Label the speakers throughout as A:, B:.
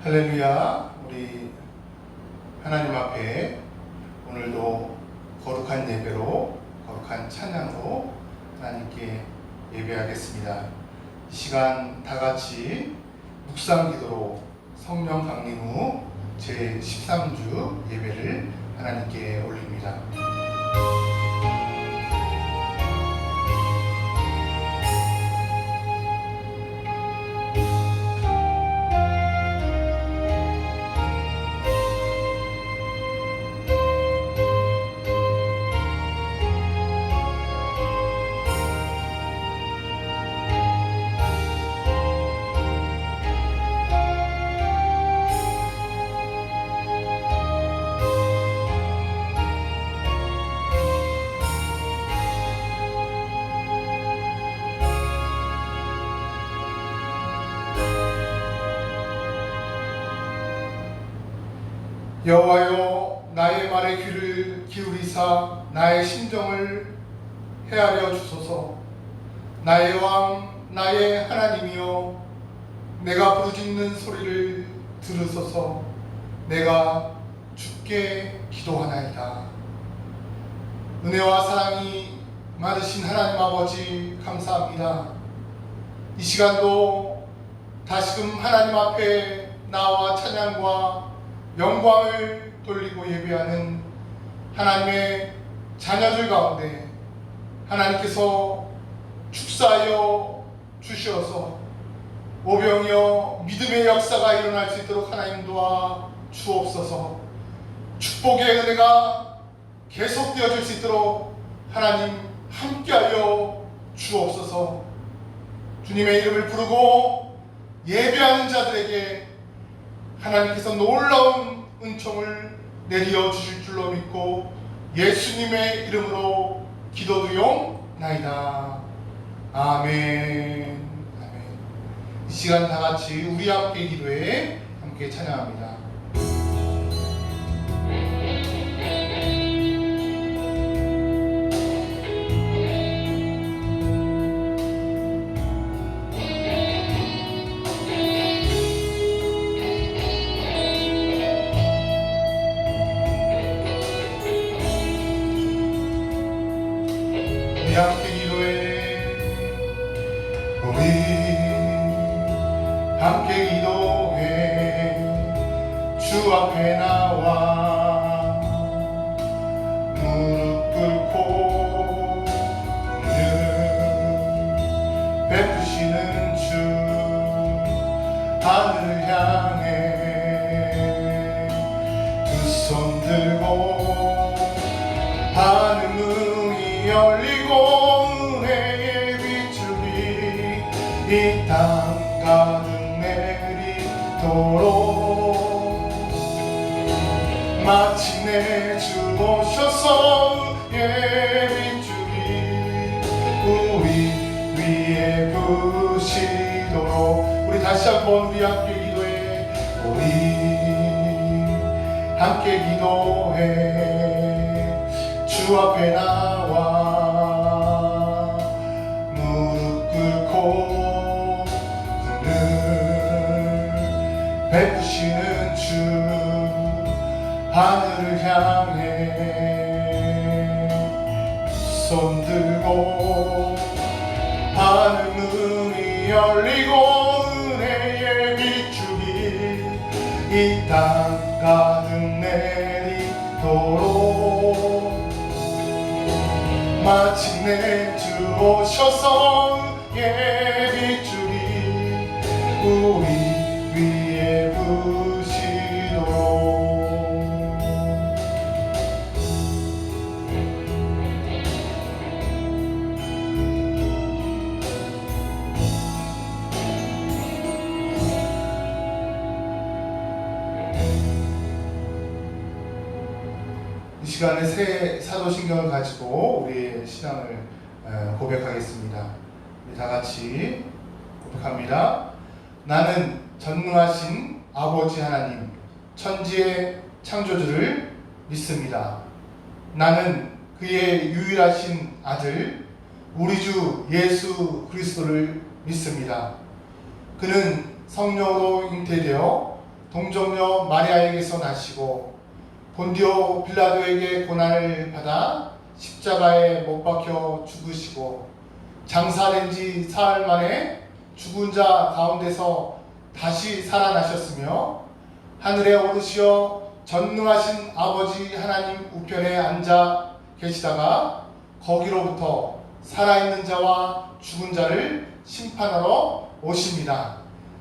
A: 할렐루야. 우리 하나님 앞에 오늘도 거룩한 예배로, 거룩한 찬양으로 하나님께 예배하겠습니다. 이 시간 다 같이 묵상 기도로 성령 강림 후 제13주 예배를 하나님께 올립니다. 여호와여, 나의 말에 귀를 기울이사 나의 심정을 헤아려 주소서. 나의 왕, 나의 하나님이여, 내가 부르짖는 소리를 들으소서. 내가 주께 기도하나이다. 은혜와 사랑이 많으신 하나님 아버지, 감사합니다. 이 시간도 다시금 하나님 앞에 나와 찬양과 영광을 돌리고 예배하는 하나님의 자녀들 가운데 하나님께서 축사하여 주시어서 오병이어 믿음의 역사가 일어날 수 있도록 하나님 도와 주옵소서. 축복의 은혜가 계속되어질 수 있도록 하나님 함께하여 주옵소서. 주님의 이름을 부르고 예배하는 자들에게 하나님께서 놀라운 은총을 내려 주실 줄로 믿고 예수님의 이름으로 기도드리옵나이다. 아멘. 아멘. 이 시간 다 같이 우리 함께 기도에 함께 찬양합니다. 함께 기도해. 우리 함께 기도해. 주 앞에 나와 무릎 꿇고 늘 베푸시는 주 하늘을 향해 두 손 들고 하늘 문이 열리고 은혜의 빗줄이 이 땅 가득 내리도록 마침내 주 오셔서 은혜의 빗줄이 우리 위에 부시도록. 우리 다시 한번 우리 함께 기도해. 우리 함께 기도해. 주 앞에 나와 무릎 꿇고 늘 베푸시는 주 하늘을 향해 손 들고 하늘 문이 열리고 은혜의 빗줄이 이 땅 가득 내리도록 마침내 주 오셔서 예빗줄이 우리 위에 부시도록. 이 시간에 새 사도신경을 가지고 우리의 신앙을 고백하겠습니다. 우리 다 같이 고백합니다. 나는 전능하신 아버지 하나님, 천지의 창조주를 믿습니다. 나는 그의 유일하신 아들, 우리 주 예수 그리스도를 믿습니다. 그는 성령으로 잉태되어 동정녀 마리아에게서 나시고 본디오 빌라도에게 고난을 받아 십자가에 못 박혀 죽으시고 장사된 지 사흘 만에 죽은 자 가운데서 다시 살아나셨으며 하늘에 오르시어 전능하신 아버지 하나님 우편에 앉아 계시다가 거기로부터 살아있는 자와 죽은 자를 심판하러 오십니다.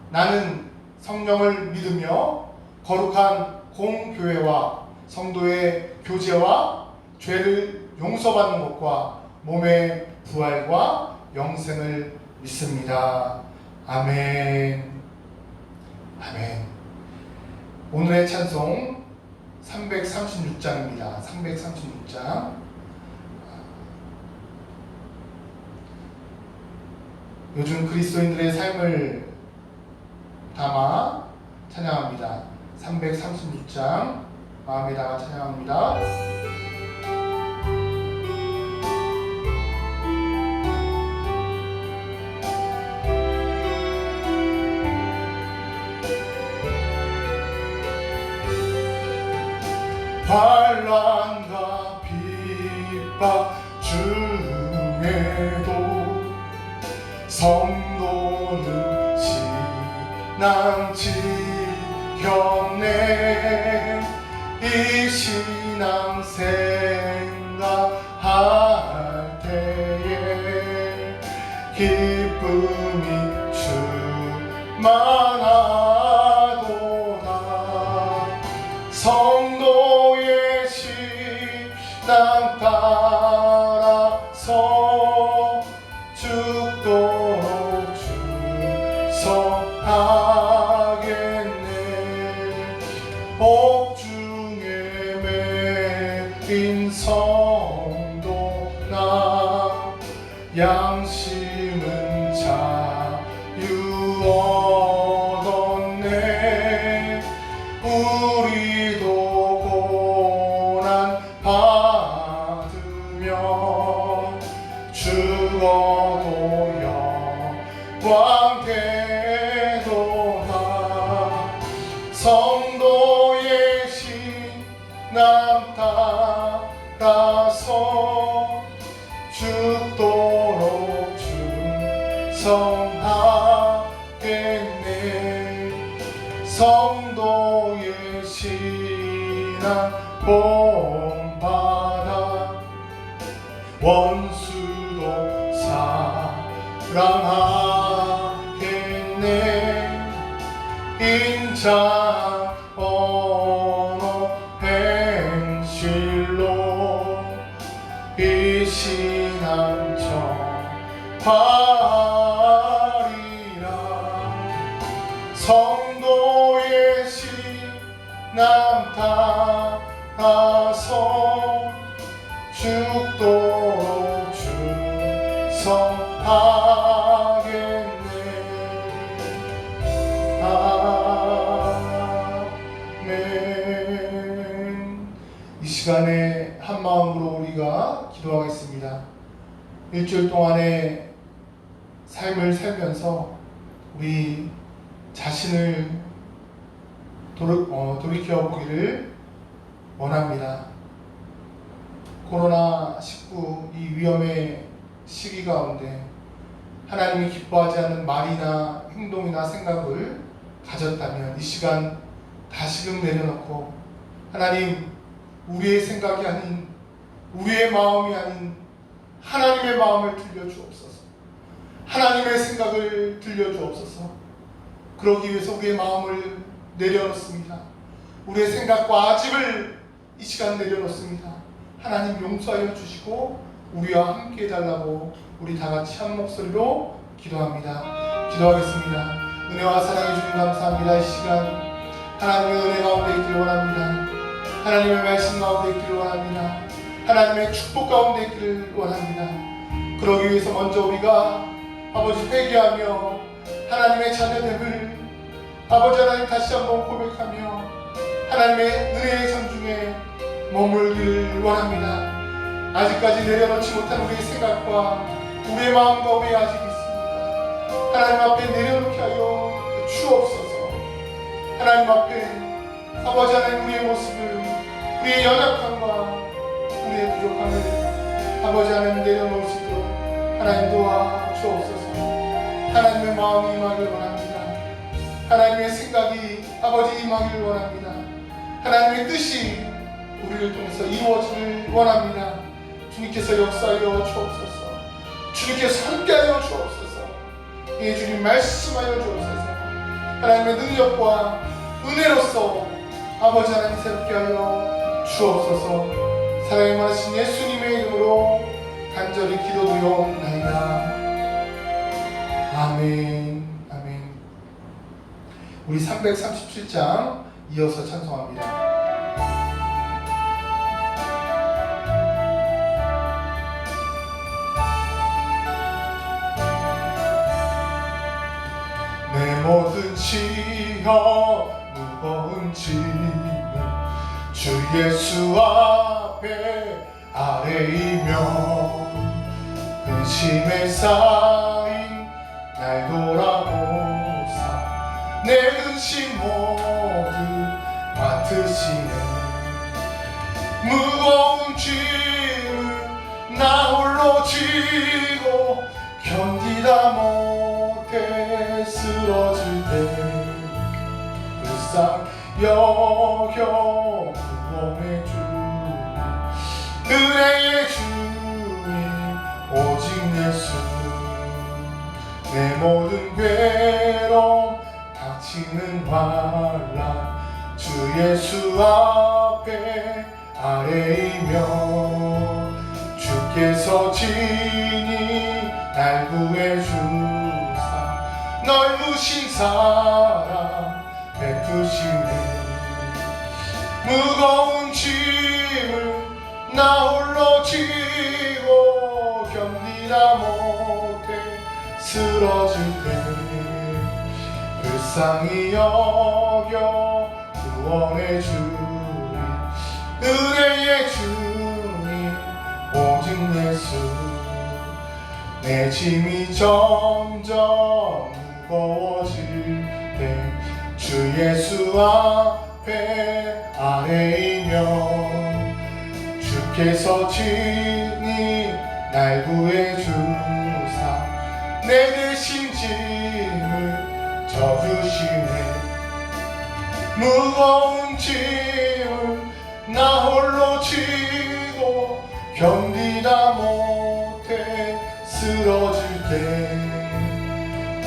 A: 나는 성령을 믿으며 거룩한 공교회와 성도의 교제와 죄를 용서받는 것과 몸의 부활과 영생을 믿습니다. 아멘. 아멘. 오늘의 찬송 336장입니다. 336장. 요즘 그리스도인들의 삶을 담아 찬양합니다. 336장 마음에 담아 찬양합니다. 환난과 핍박 중에도 성도는 신앙 지켰네. 이 신앙 생각할 때에 기쁨이 충만하도다. 성도의 신앙 따라서 죽도록 충성하겠네. 복중에 매인 성도나 양심은 자유 얻었네. 우리도 고난 받으며 죽어도 영광 되도다. 성도의 신앙 따라서 죽도록 충성하겠네. 성도의 신앙 본받아 원수도 사랑하겠네. 인자 언어 행실로 이 신앙 전하리라. 성도의 신앙 따라서 죽도록 충성하겠네. 아멘. 이 시간에 한 마음으로 우리가 기도하겠습니다. 일주일 동안의 삶을 살면서 우리 자신을 돌이켜 보기를 원합니다. 코로나19 이 위험의 시기 가운데 하나님이 기뻐하지 않는 말이나 행동이나 생각을 가졌다면 이 시간 다시금 내려놓고 하나님, 우리의 생각이 아닌, 우리의 마음이 아닌 하나님의 마음을 들려주옵소서. 하나님의 생각을 들려주옵소서. 그러기 위해서 우리의 마음을 내려놓습니다. 우리의 생각과 아집을 이 시간 내려놓습니다. 하나님 용서하여 주시고 우리와 함께 해달라고 우리 다 같이 한 목소리로 기도합니다. 기도하겠습니다. 은혜와 사랑해 주님 감사합니다. 이 시간 하나님의 은혜 가운데 있기를 원합니다. 하나님의 말씀 가운데 있기를 원합니다. 하나님의 축복 가운데 있기를 원합니다. 그러기 위해서 먼저 우리가 아버지 회개하며 하나님의 자녀됨을 아버지 하나님 다시 한번 고백하며 하나님의 은혜의 산중에 머물기를 원합니다. 아직까지 내려놓지 못한 우리의 생각과 우리의 마음 가운데 아직 있습니다. 하나님 앞에 내려놓게 하여 주옵소서. 하나님 앞에 아버지 하나님 우리의 모습을, 우리의 연약함과 우리의 부족함을 아버지 하나님 내려놓을 수 있도록 하나님 도와주옵소서. 하나님의 마음이 임하길 원합니다. 하나님의 생각이 아버지 임하길 원합니다. 하나님의 뜻이 우리를 통해서 이루어지길 원합니다. 주님께서 역사하여 주옵소서. 주님께서 함께하여 주옵소서. 예, 주님 말씀하여 주옵소서. 하나님의 능력과 은혜로서 아버지 하나님 새롭게 하여 주옵소서. 사랑이 많으신 예수님의 이름으로 간절히 기도드리옵나이다. 아멘. 아멘. 우리 337장 이어서 찬송합니다. 내 모든 지어 무거운 짐을 주 예수 앞에 아뢰이며 근심에 쌓인 날 돌아보사 내 근심 모두 맡으시네. 무거운 짐을 나 홀로 지고 견디다 못해 쓰러질 때 불쌍 여겨 구원의 주 은혜의 주님 오직 예수 내 모든 괴로움 닥치는 환난 주 예수 앞에 아뢰이며 주께서 친히 날 구해주사 넓으신 사랑 베푸시네. 무거운 짐을 나 홀로 지고 견디다 못해 쓰러질 때 불쌍히 여겨 구원의 주님 은혜의 주님 오직 예수 내 짐이 점점 무거워질 때 주 예수 앞에 아뢰이며 주께서 친히 날 구해주사 내 대신 짐을 져주시네. 무거운 짐을 나 홀로 지고 견디다 못해 쓰러질 때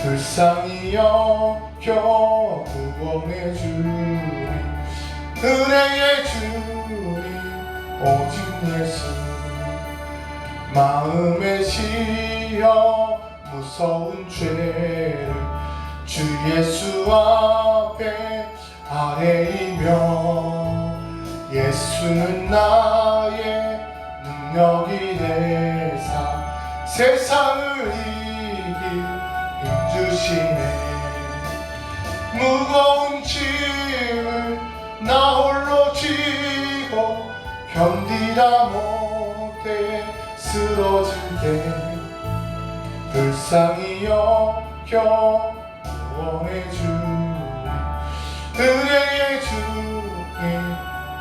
A: 불쌍히 여겨 구원의 주님 은혜의 주님 오직 예수 마음에 씌어 무서운 죄를 주 예수 앞에 아뢰이며 예수는 나의 능력이 되사 세상을 이길 힘 주시네. 무거운 짐을 나 홀로 지고 견디다 못해 쓰러질 때 불쌍히 여겨 구원의 주님 은혜의 주님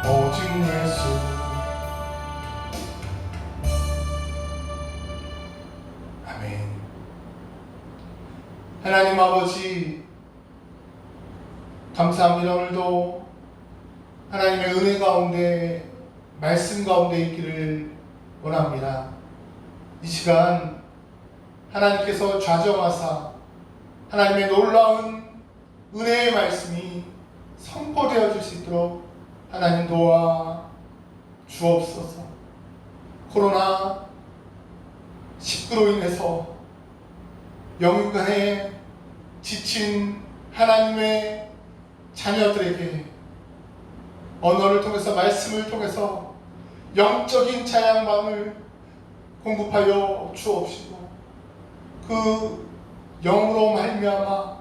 A: 오직 예수 아멘. 하나님 아버지 감사합니다. 오늘도 하나님의 은혜 가운데 말씀 가운데 있기를 원합니다. 이 시간 하나님께서 좌정하사 하나님의 놀라운 은혜의 말씀이 선포되어질 수 있도록 하나님 도와 주옵소서. 코로나 19로 인해서 영육간에 지친 하나님의 자녀들에게 언어를 통해서 말씀을 통해서 영적인 자양방을 공급하여 주옵시고 그 영으로 말미암아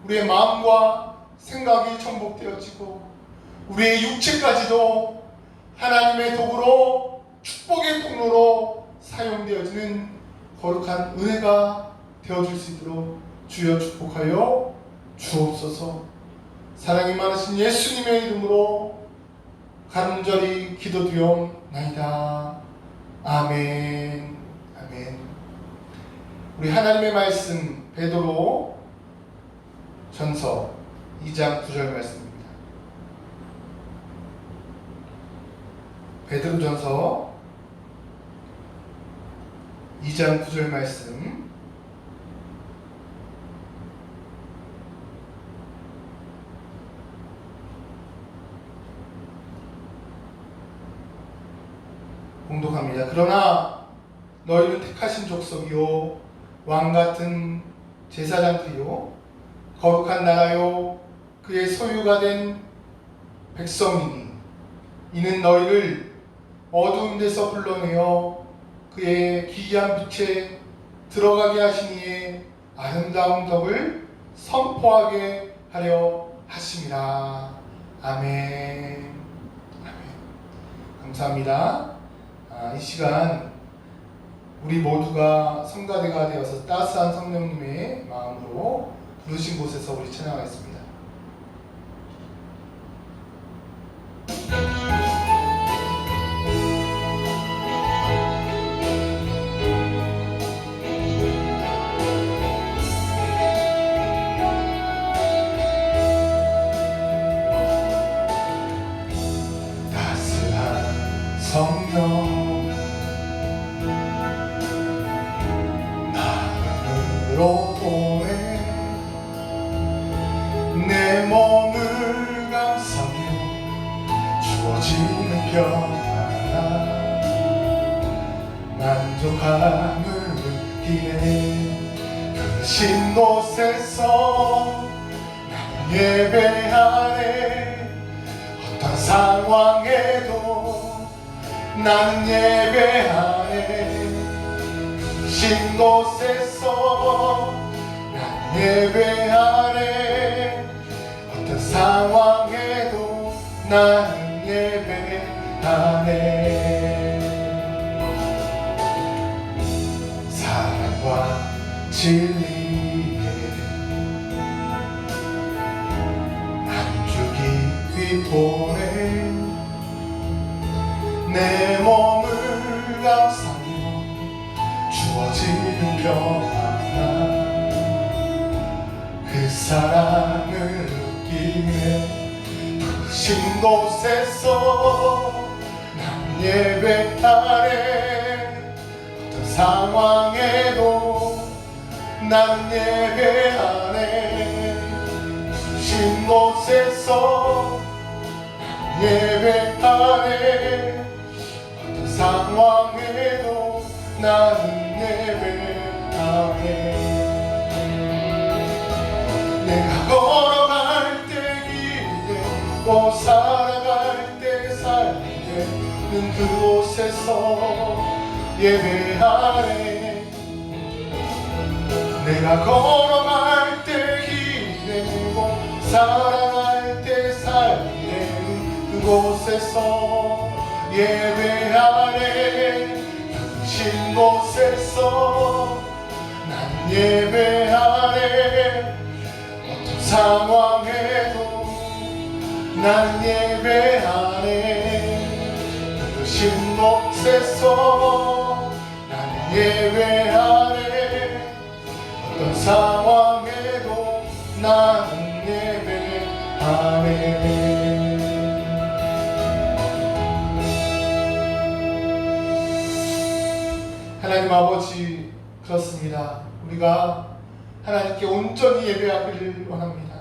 A: 우리의 마음과 생각이 정복되어지고 우리의 육체까지도 하나님의 도구로 축복의 통로로 사용되어지는 거룩한 은혜가 되어질 수 있도록 주여 축복하여 주옵소서. 사랑이 많으신 예수님의 이름으로 간절히 기도드리옵나이다. 아멘. 아멘. 우리 하나님의 말씀 베드로 전서 2장 9절 말씀입니다. 베드로 전서 2장 9절 말씀 공독합니다. 그러나 너희는 택하신 족속이요 왕같은 제사장들이요 거룩한 나라요 그의 소유가 된 백성이니 이는 너희를 어두운 데서 불러내어 그의 기이한 빛에 들어가게 하시니에 아름다운 덕을 선포하게 하려 하심이라. 아멘. 아멘. 감사합니다. 이 시간 우리 모두가 성가대가 되어서 따스한 성령님의 마음으로 부르신 곳에서 우리 찬양하겠습니다. 따스한 성령 보내 내 몸을 감싸며 주어지는 평안 만족함을 느끼네. 그 신 곳에서 나는 예배하네. 어떤 상황에도 나는 예배하네. 신 곳에서 난 예배하네. 어떤 상황에도 난 예배하네. 사랑과 진리에 한 줄기 보내 내 몸을 감싸며 주어지는 평안 그 사랑을 느끼네. 부르신 곳에서 난 예배하네. 어떤 상황에도 난 예배하네. 부르신 곳에서 난 예배하네. 어떤 상황에도 나는 예배하네. 내가 걸어갈 때 길에 또 살아갈 때 살때는 그곳에서 예배하네. 내가 걸어갈 때 길에 또 살아갈 때 살때는 그곳에서 예배하네. 신 곳에서 난 예배하네. 어떤 상황에도 난 예배하네. 신 곳에서 난 예배하네. 어떤 상황에도 난 예배하네. 하나님 아버지, 그렇습니다. 우리가 하나님께 온전히 예배하기를 원합니다.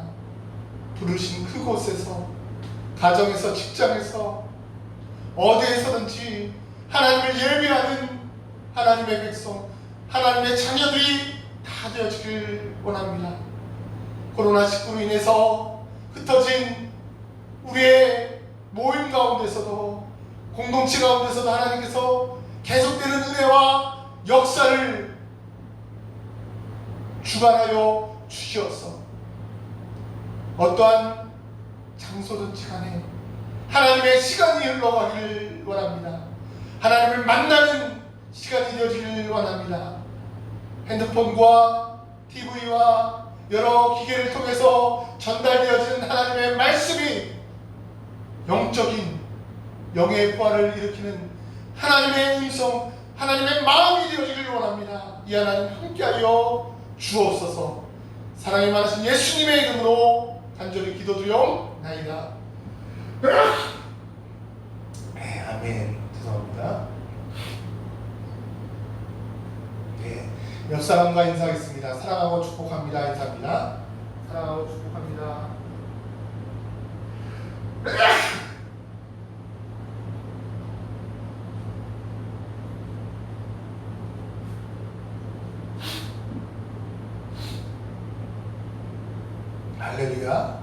A: 부르신 그곳에서, 가정에서, 직장에서, 어디에서든지 하나님을 예배하는 하나님의 백성, 하나님의 자녀들이 다 되어지길 원합니다. 코로나19로 인해서 흩어진 우리의 모임 가운데서도, 공동체 가운데서도 하나님께서 계속되는 은혜와 역사를 주관하여 주시어서 어떠한 장소든지 간에 하나님의 시간이 흘러가기를 원합니다. 하나님을 만나는 시간이 되어지길 원합니다. 핸드폰과 TV와 여러 기계를 통해서 전달되어지는 하나님의 말씀이 영적인 영의 부활을 일으키는 하나님의 음성, 하나님의 마음이 되어지길 원합니다. 이 하나님 함께하여 주옵소서. 사랑이 많으신 예수님의 이름으로 간절히 기도드리옵나이다. 네, 아멘. 죄송합니다. 네, 옆 사람과 인사하겠습니다. 사랑하고 축복합니다. 인사합니다. 사랑하고 축복합니다. 할렐루야.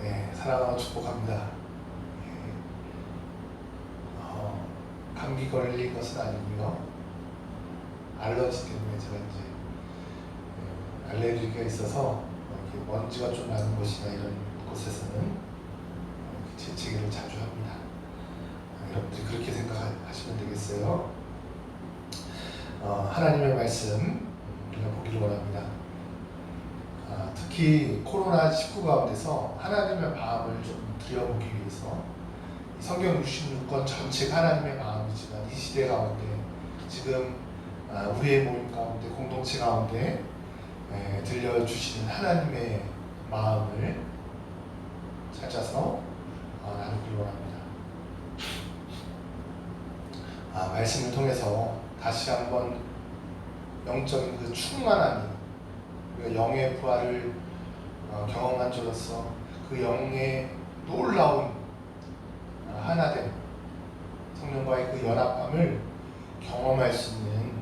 A: 네, 사랑하고 축복합니다. 네. 감기 걸린 것은 아니고요. 알러지 때문에 제가 이제 알레르기가 있어서 이렇게 먼지가 좀 나는 곳이나 이런 곳에서는 재채기를 자주 합니다. 여러분들이 그렇게 생각하시면 되겠어요. 하나님의 말씀 우리가 보기를 원합니다. 특히 코로나19 가운데서 하나님의 마음을 좀 들여보기 위해서 성경 66권 전체가 하나님의 마음이지만 이 시대 가운데 지금 우리의 모임 가운데 공동체 가운데 들려주시는 하나님의 마음을 찾아서 나누기를 원합니다. 말씀을 통해서 다시 한번 영적인 그 충만함이 우리가 영의 부활을 경험한 자로서 그 영의 놀라운 하나됨, 성령과의 그 연합함을 경험할 수 있는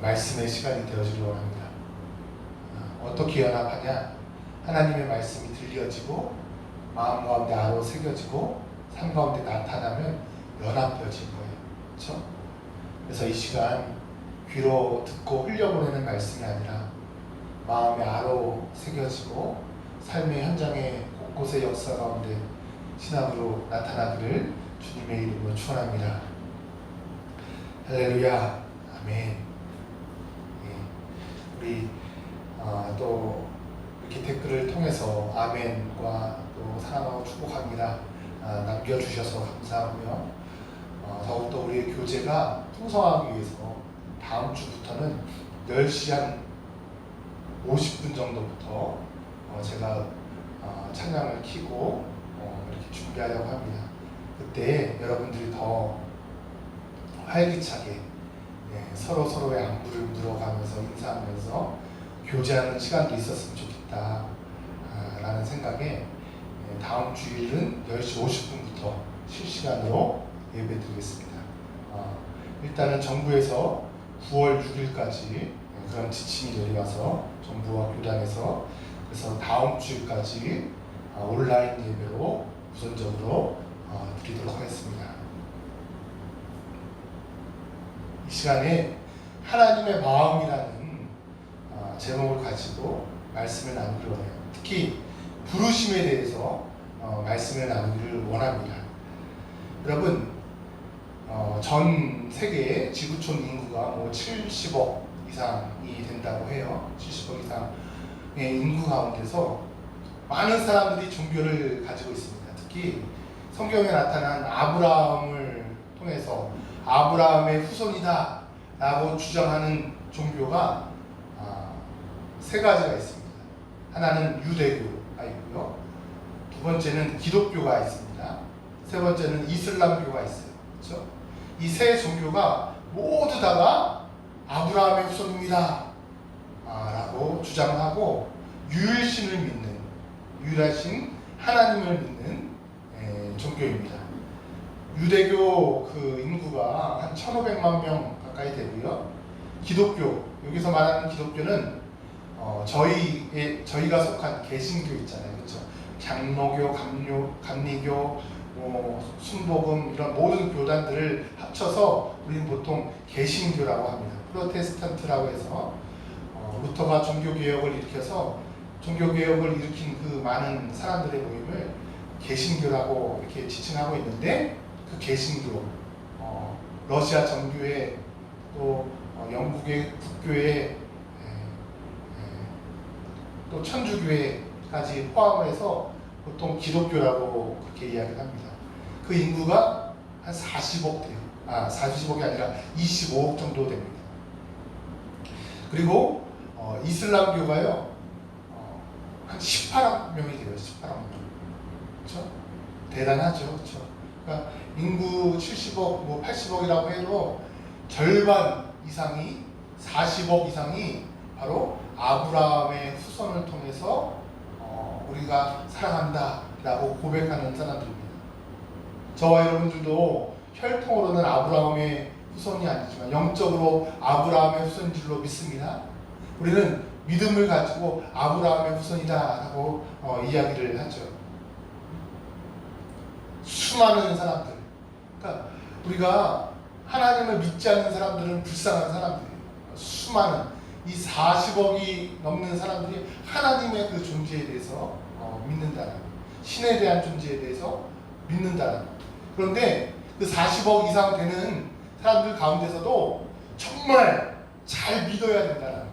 A: 말씀의 시간이 되어지길 원합니다. 어떻게 연합하냐? 하나님의 말씀이 들려지고 마음 가운데 아로 새겨지고 삶 가운데 나타나면 연합되어질 거예요. 그렇죠? 그래서 이 시간 귀로 듣고 흘려보내는 말씀이 아니라 마음의 아로 새겨지고 삶의 현장의 곳곳의 역사 가운데 신앙으로 나타나기를 주님의 이름으로 축원합니다. 할렐루야. 아멘. 예. 우리 또 이렇게 댓글을 통해서 아멘과 또 사랑하고 축복합니다 남겨주셔서 감사하고요. 더욱더 우리의 교제가 풍성하기 위해서 다음 주부터는 10시 한 50분 정도부터 제가 찬양을 켜고 이렇게 준비하려고 합니다. 그때 여러분들이 더 활기차게 서로 서로의 안부를 물어가면서 인사하면서 교제하는 시간도 있었으면 좋겠다 라는 생각에 다음 주일은 10시 50분부터 실시간으로 예배드리겠습니다. 일단은 정부에서 9월 6일까지 그런 지침이 내려와서 정부와 교단에서 그래서 다음 주일까지 온라인 예배로 우선적으로 드리도록 하겠습니다. 이 시간에 하나님의 마음이라는 제목을 가지고 말씀을 나누기로 해요. 특히 부르심에 대해서 말씀을 나누기를 원합니다. 여러분, 전 세계의 지구촌 인구가 70억 이상이 된다고 해요. 70억 이상의 인구 가운데서 많은 사람들이 종교를 가지고 있습니다. 특히 성경에 나타난 아브라함을 통해서 아브라함의 후손이다 라고 주장하는 종교가 세 가지가 있습니다. 하나는 유대교가 있고요. 두 번째는 기독교가 있습니다. 세 번째는 이슬람교가 있어요. 그렇죠? 이 세 종교가 모두 다가 아브라함의 후손입니다 라고 주장하고 유일신을 믿는, 유일하신 하나님을 믿는 종교입니다. 유대교 그 인구가 한 1,500만 명 가까이 되고요. 기독교, 여기서 말하는 기독교는 저희가 속한 개신교 있잖아요. 그렇죠? 장로교, 감리교, 순복음 이런 모든 교단들을 합쳐서 우리는 보통 개신교라고 합니다. 프로테스탄트라고 해서 루터가 종교개혁을 일으켜서 종교개혁을 일으킨 그 많은 사람들의 모임을 개신교라고 이렇게 지칭하고 있는데 그 개신교, 러시아 정교의 또 영국의 국교회, 또 천주교회까지 포함을 해서 보통 기독교라고 그렇게 이야기를 합니다. 그 인구가 한 40억 돼요. 40억이 아니라 25억 정도 됩니다. 그리고 이슬람교가요, 한 18억 명이 돼요. 18억 명. 그렇죠? 대단하죠. 그렇죠? 그러니까 인구 70억, 뭐 80억이라고 해도 절반 이상이, 40억 이상이 바로 아브라함의 후손을 통해서 우리가 사랑한다라고 고백하는 사람들입니다. 저와 여러분들도 혈통으로는 아브라함의 후손이 아니지만 영적으로 아브라함의 후손인 줄로 믿습니다. 우리는 믿음을 가지고 아브라함의 후손이다라고 이야기를 하죠. 수많은 사람들, 그러니까 우리가 하나님을 믿지 않는 사람들은 불쌍한 사람들이에요. 수많은 이 40억이 넘는 사람들이 하나님의 그 존재에 대해서 믿는다는, 신에 대한 존재에 대해서 믿는다는. 그런데 그 40억 이상 되는 사람들 가운데서도 정말 잘 믿어야 된다는,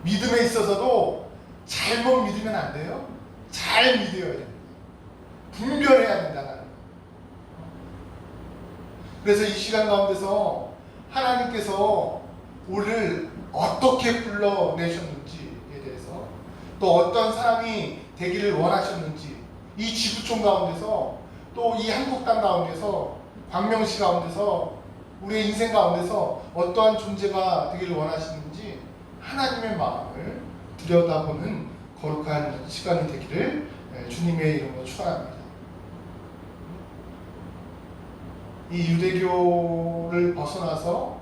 A: 믿음에 있어서도 잘못 믿으면 안 돼요. 잘 믿어야 됩니다. 분별해야 된다는. 그래서 이 시간 가운데서 하나님께서 우리를 어떻게 불러내셨는지에 대해서, 또 어떤 사람이 되기를 원하셨는지, 이 지구촌 가운데서, 또 이 한국 땅 가운데서, 광명시 가운데서, 우리의 인생 가운데서 어떠한 존재가 되기를 원하시는지 하나님의 마음을 들여다보는 거룩한 시간이 되기를 주님의 이름으로 축원합니다. 이 유대교를 벗어나서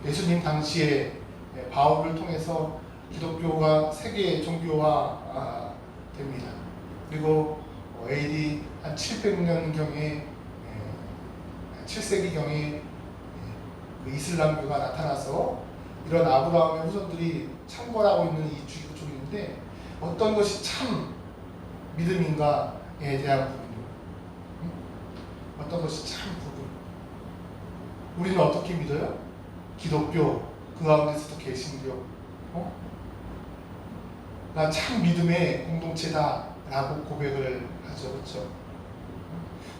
A: 예수님 당시에 바울을 통해서 기독교가 세계 종교화 됩니다. 그리고 AD 한 700년경에 7세기경에 그 이슬람교가 나타나서 이런 아브라함의 후손들이 창궐하고 있는 이 지구촌인데 어떤 것이 참 믿음인가에 대한 부분, 어떤 것이 참 부분, 우리는 어떻게 믿어요? 기독교, 그 가운데서도 개신교, 나 참 믿음의 공동체다 라고 고백을 하죠. 그렇죠?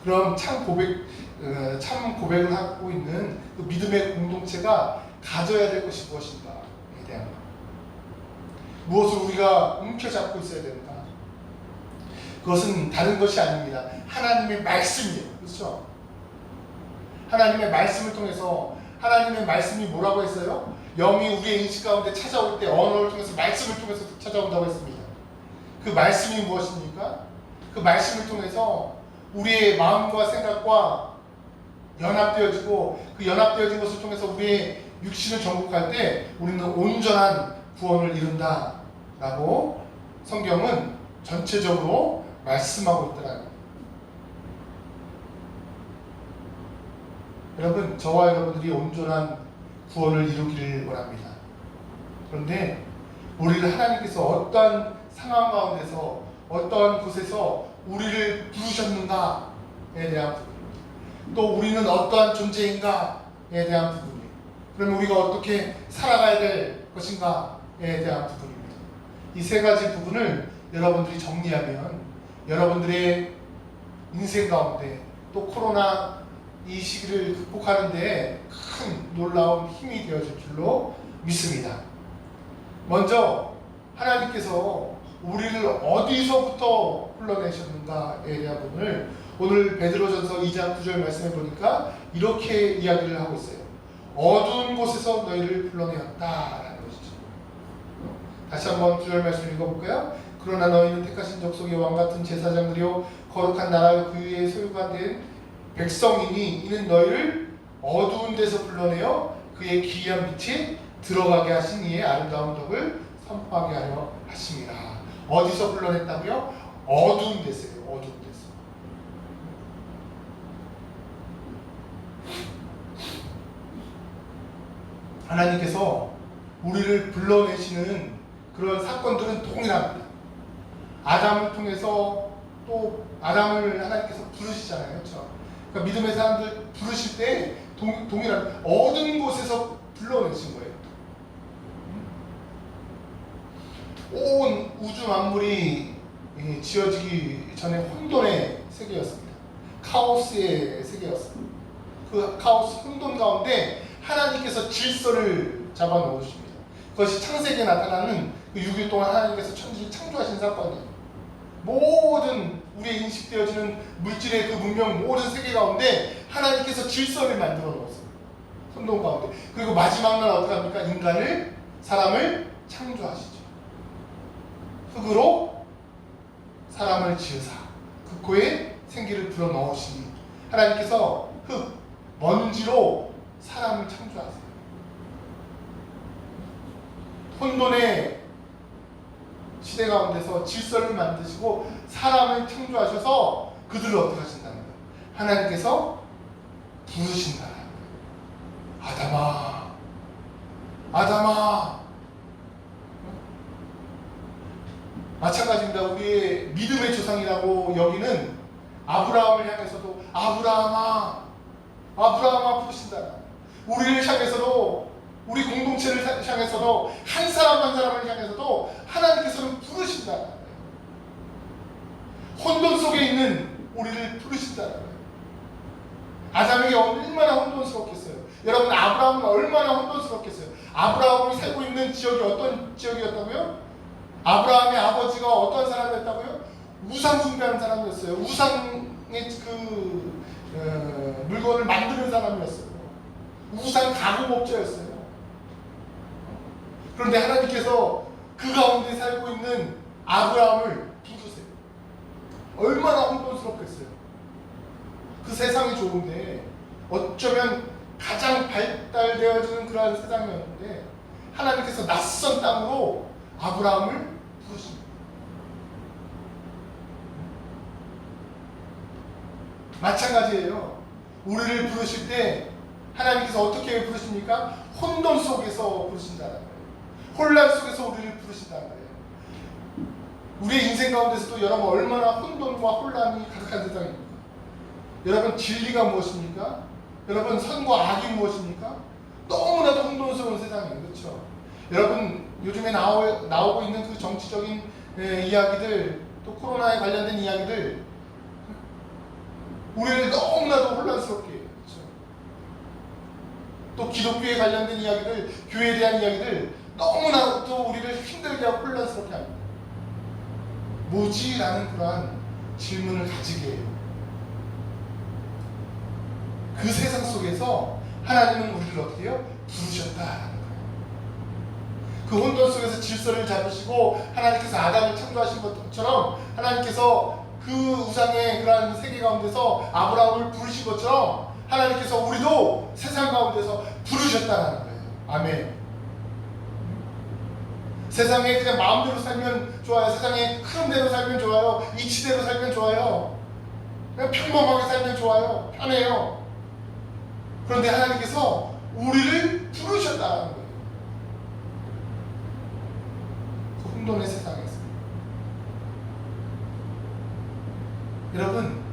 A: 그럼 참 고백을 하고 있는 그 믿음의 공동체가 가져야 될 것이 무엇인가에 대한 것, 무엇을 우리가 움켜잡고 있어야 되는가? 그것은 다른 것이 아닙니다. 하나님의 말씀이에요. 그렇죠? 하나님의 말씀을 통해서, 하나님의 말씀이 뭐라고 했어요? 영이 우리의 인식 가운데 찾아올 때 언어를 통해서, 말씀을 통해서 찾아온다고 했습니다. 그 말씀이 무엇입니까? 그 말씀을 통해서 우리의 마음과 생각과 연합되어지고, 그 연합되어진 것을 통해서 우리의 육신을 정복할 때 우리는 온전한 구원을 이룬다 라고 성경은 전체적으로 말씀하고 있더라는 거예요. 여러분, 저와 여러분들이 온전한 구원을 이루기를 원합니다. 그런데 우리를 하나님께서 어떠한 상황 가운데서, 어떠한 곳에서 우리를 부르셨는가에 대한 부분입니다. 또 우리는 어떠한 존재인가에 대한 부분이에요. 그러면 우리가 어떻게 살아가야 될 것인가에 대한 부분입니다. 이 세 가지 부분을 여러분들이 정리하면 여러분들의 인생 가운데, 또 코로나 이 시기를 극복하는 데 큰 놀라운 힘이 되어질 줄로 믿습니다. 먼저 하나님께서 우리를 어디서부터 불러내셨는가에 대한 부분을 오늘 베드로전서 2장 9절 말씀해 보니까 이렇게 이야기를 하고 있어요. 어두운 곳에서 너희를 불러내었다라는 것이죠. 다시 한번 9절 말씀 읽어볼까요? 그러나 너희는 택하신 족속의 왕같은 제사장들이요 거룩한 나라요 그 위에 소유가 된 백성이니 이는 너희를 어두운 데서 불러내어 그의 기이한 빛에 들어가게 하신 이의 아름다운 덕을 선포하게 하려 하심이라. 어디서 불러냈다고요? 어두운 데서요. 어두운 데서. 하나님께서 우리를 불러내시는 그런 사건들은 동일합니다. 아담을 통해서 또 아담을 하나님께서 부르시잖아요. 그렇죠? 그러니까 믿음의 사람들 부르실 때 동일한 어두운 곳에서 불러내신 거예요. 온 우주 만물이 지어지기 전에 혼돈의 세계였습니다. 카오스의 세계였습니다. 그 카오스 혼돈 가운데 하나님께서 질서를 잡아 놓으십니다. 그것이 창세기에 나타나는 그 6일 동안 하나님께서 천지를 창조하신 사건이에요. 모든 우리의 인식되어지는 물질의 그 문명 모든 세계 가운데 하나님께서 질서를 만들어 놓았어요. 혼돈 가운데. 그리고 마지막 날 어떻게 합니까? 사람을 창조하시죠. 흙으로 사람을 지으사 그 코에 생기를 불어넣으시니 하나님께서 흙, 먼지로 사람을 창조하세요. 혼돈의 시대 가운데서 질서를 만드시고 사람을 창조하셔서 그들을 어떻게 하신다는 거예요? 하나님께서 부르신다는 거예요. 아담아, 아담아. 마찬가지입니다. 우리의 믿음의 조상이라고 여기는 아브라함을 향해서도 아브라함아, 아브라함아 부르신다. 우리를 향해서도, 우리 공동체를 향해서도, 한 사람 한 사람을 향해서도 하나님께서는 부르신다. 혼돈 속에 있는 우리를 부르신다. 아담에게 얼마나 혼돈스럽겠어요. 여러분, 아브라함은 얼마나 혼돈스럽겠어요. 아브라함이 살고 있는 지역이 어떤 지역이었다고요? 아브라함의 아버지가 어떤 사람이었다고요? 우상 숭배하는 사람이었어요. 우상의 물건을 만드는 사람이었어요. 우상 가공업자였어요. 그런데 하나님께서 그 가운데 살고 있는 아브라함을 부르세요. 얼마나 혼돈스럽겠어요. 그 세상이 좋은데 어쩌면 가장 발달되어지는 그러한 세상이었는데 하나님께서 낯선 땅으로 아브라함을 부르십니다. 마찬가지예요. 우리를 부르실 때 하나님께서 어떻게 부르십니까? 혼돈 속에서 부르신다는 거예요. 혼란 속에서 우리를 부르신다는 거예요. 우리의 인생 가운데서도 여러분 얼마나 혼돈과 혼란이 가득한 세상입니까? 여러분 진리가 무엇입니까? 여러분 선과 악이 무엇입니까? 너무나도 혼돈스러운 세상이에요. 그렇죠? 여러분 요즘에 나오고 있는 그 정치적인 이야기들, 또 코로나에 관련된 이야기들 우리를 너무나도 혼란스럽게 해요. 그렇죠? 또 기독교에 관련된 이야기들, 교회에 대한 이야기들 너무나도 우리를 힘들게 하고 혼란스럽게 합니다. 뭐지? 라는 그러한 질문을 가지게 해요. 그 세상 속에서 하나님은 우리를 어떻게 해요? 부르셨다라는 거예요. 그 혼돈 속에서 질서를 잡으시고 하나님께서 아담을 창조하신 것처럼 하나님께서 그 우상의 그러한 세계 가운데서 아브라함을 부르신 것처럼 하나님께서 우리도 세상 가운데서 부르셨다는 거예요. 아멘. 세상에 그냥 마음대로 살면 좋아요. 세상에 흐름대로 살면 좋아요. 이치대로 살면 좋아요. 그냥 평범하게 살면 좋아요. 편해요. 그런데 하나님께서 우리를 부르셨다는 거예요. 그 혼돈의 세상에서. 여러분,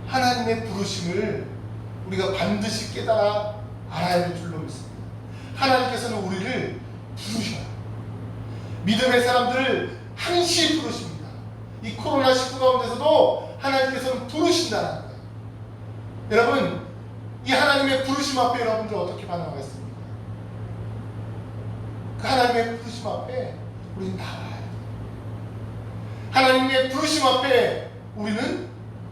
A: 하나님의 부르심을 우리가 반드시 깨달아 알아야 될 줄로 믿습니다. 하나님께서는 우리를 부르셔요. 믿음의 사람들을 항시 부르십니다. 이 코로나19 가운데서도 하나님께서는 부르신다는 거예요. 여러분, 이 하나님의 부르심 앞에 여러분들 어떻게 반응하겠습니까? 그 하나님의 부르심 앞에 우리는 나와야 돼요. 하나님의 부르심 앞에 우리는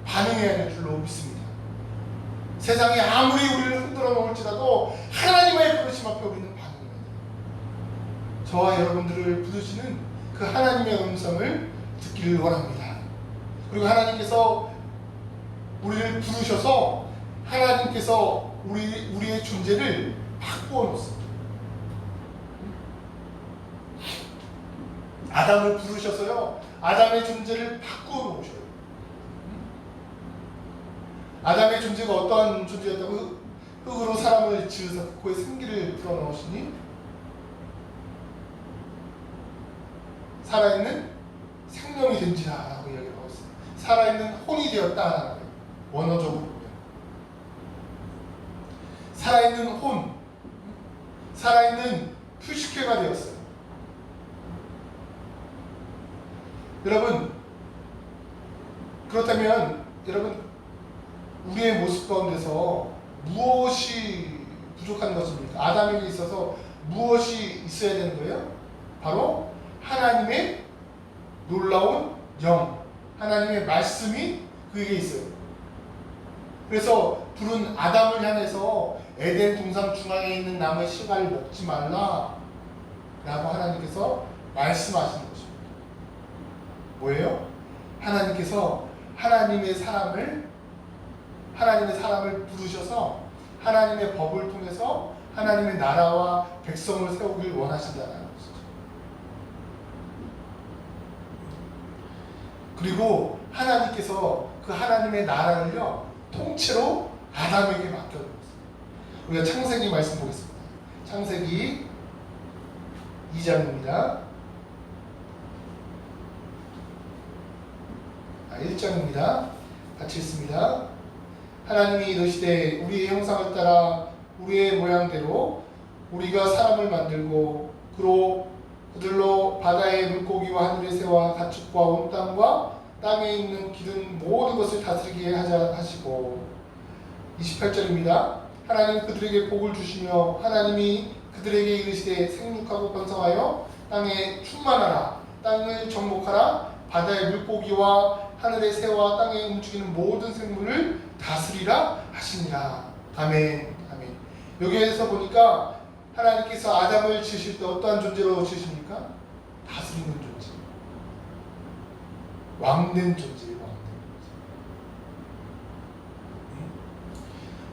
A: 반응해야 될 줄로 믿습니다. 세상이 아무리 우리를 흔들어 놓을지라도 하나님의 부르심 앞에 우리는 반응해야 돼요. 저와 여러분들을 부르시는 그 하나님의 음성을 듣기를 원합니다. 그리고 하나님께서 우리를 부르셔서 하나님께서 우리의 존재를 바꾸어 놓습니다. 아담을 부르셔서요, 아담의 존재를 바꾸어 놓으셔요. 아담의 존재가 어떠한 존재였다고? 흙으로 사람을 지으사 그의 생기를 불어넣으시니 살아있는 생명이 된지라 라고 이야기하고 있어요. 살아있는 혼이 되었다라는 거예요. 원어적으로 보면 살아있는 혼, 살아있는 푸시케가 되었어요. 여러분, 그렇다면 여러분, 우리의 모습 가운데서 무엇이 부족한 것입니까? 아담에게 있어서 무엇이 있어야 되는 거예요? 바로 하나님의 놀라운 영, 하나님의 말씀이 그에게 있어요. 그래서 불은 아담을 향해서 에덴 동산 중앙에 있는 나무의 씨가를 먹지 말라 라고 하나님께서 말씀하시는 것입니다. 뭐예요? 하나님께서 하나님의 사람을 부르셔서 하나님의 법을 통해서 하나님의 나라와 백성을 세우길 원하신다는 것이죠. 그리고 하나님께서 그 하나님의 나라를요 통째로 아담에게 맡겨놓았어요. 우리가 창세기 말씀 보겠습니다. 창세기 2장입니다. 1장입니다. 같이 읽습니다. 하나님이 이르시되 우리의 형상을 따라 우리의 모양대로 우리가 사람을 만들고 그들로 바다의 물고기와 하늘의 새와 가축과 온 땅과 땅에 있는 기른 모든 것을 다스리게 하자 하시고 28절입니다. 하나님 그들에게 복을 주시며 하나님이 그들에게 이르시되 생육하고 번성하여 땅에 충만하라 땅을 정복하라 바다의 물고기와 하늘의 새와 땅에 움직이는 모든 생물을 다스리라 하시니라. 아멘. 아멘. 여기에서 보니까 하나님께서 아담을 지으실 때 어떠한 존재로 지으십니까? 다스리는 존재. 왕된 존재예요.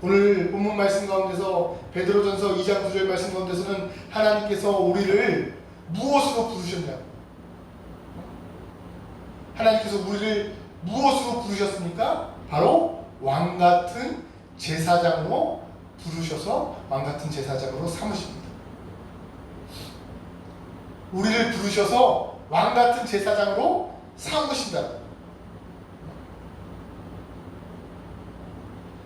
A: 오늘 본문 말씀 가운데서 베드로전서 2장 9절 말씀 가운데서는 하나님께서 우리를 무엇으로 부르셨냐고. 하나님께서 우리를 무엇으로 부르셨습니까? 바로 왕같은 제사장으로 부르셔서 왕같은 제사장으로 삼으십니다. 우리를 부르셔서 왕같은 제사장으로 삼으신다.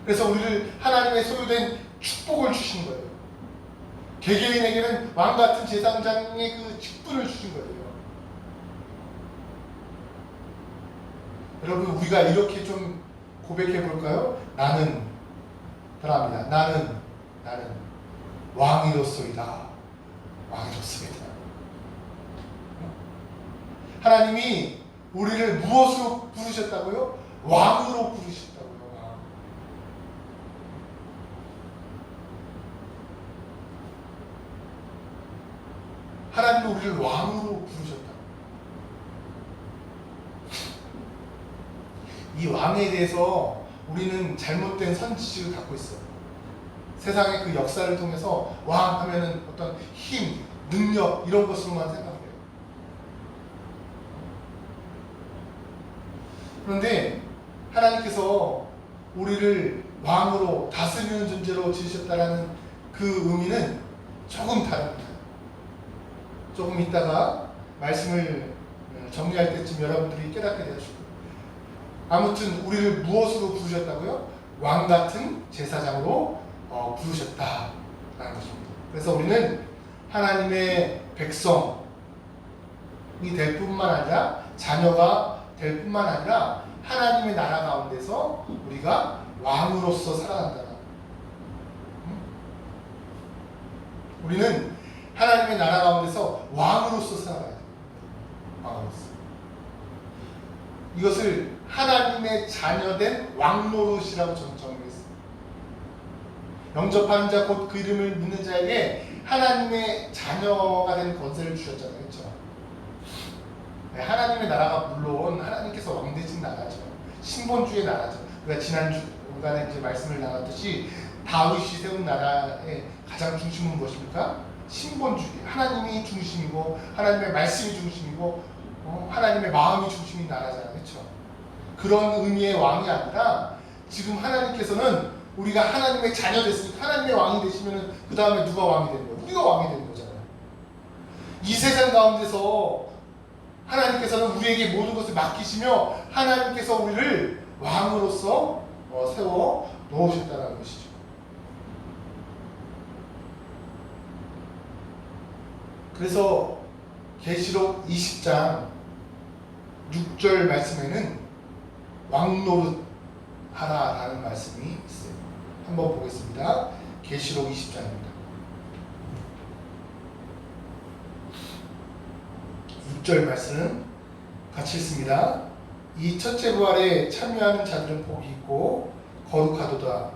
A: 그래서 우리를 하나님의 소유된 축복을 주신 거예요. 개개인에게는 왕같은 제사장의 그 직분을 주신 거예요. 여러분, 우리가 이렇게 좀 고백해 볼까요? 나는 따라합니다. 나는 왕이로소이다. 왕이로소이다. 하나님이 우리를 무엇으로 부르셨다고요? 왕으로 부르셨다고요. 왕. 하나님이 우리를 왕으로 부르셨다. 이 왕에 대해서 우리는 잘못된 선지식을 갖고 있어요. 세상의 그 역사를 통해서 왕 하면은 어떤 힘, 능력 이런 것으로만 생각해요. 그런데 하나님께서 우리를 왕으로 다스리는 존재로 지으셨다는 그 의미는 조금 다릅니다. 조금 있다가 말씀을 정리할 때쯤 여러분들이 깨닫게 되실 거예요. 아무튼 우리를 무엇으로 부르셨다고요? 왕같은 제사장으로 부르셨다라는 것입니다. 그래서 우리는 하나님의 백성이 될 뿐만 아니라 자녀가 될 뿐만 아니라 하나님의 나라 가운데서 우리가 왕으로서 살아간다는. 우리는 하나님의 나라 가운데서 왕으로서 살아가야 돼요. 왕으로서. 이것을 하나님의 자녀된 왕노릇이라고 저는 정의했습니다. 영접하는 자 곧 그 이름을 믿는 자에게 하나님의 자녀가 된 권세를 주셨잖아요. 그렇죠? 네, 하나님의 나라가 물론 하나님께서 왕되신 나라죠. 신본주의 나라죠. 우리가 지난 주간에 이제 말씀을 나눴듯이 다윗이 세운 나라의 가장 중심은 무엇입니까? 신본주의. 하나님이 중심이고 하나님의 말씀이 중심이고 하나님의 마음이 중심인 나라잖아요. 그렇죠? 그런 의미의 왕이 아니라 지금 하나님께서는 우리가 하나님의 자녀 됐으니까 하나님의 왕이 되시면 그 다음에 누가 왕이 되는 거예요? 우리가 왕이 되는 거잖아요. 이 세상 가운데서 하나님께서는 우리에게 모든 것을 맡기시며 하나님께서 우리를 왕으로서 세워 놓으셨다는 것이죠. 그래서 계시록 20장 6절 말씀에는 왕노릇 하라라는 말씀이 있어요. 한번 보겠습니다. 계시록 20장입니다. 6절 말씀 같이 읽습니다. 이 첫째 부활에 참여하는 자들은 복이 있고 거룩하도다.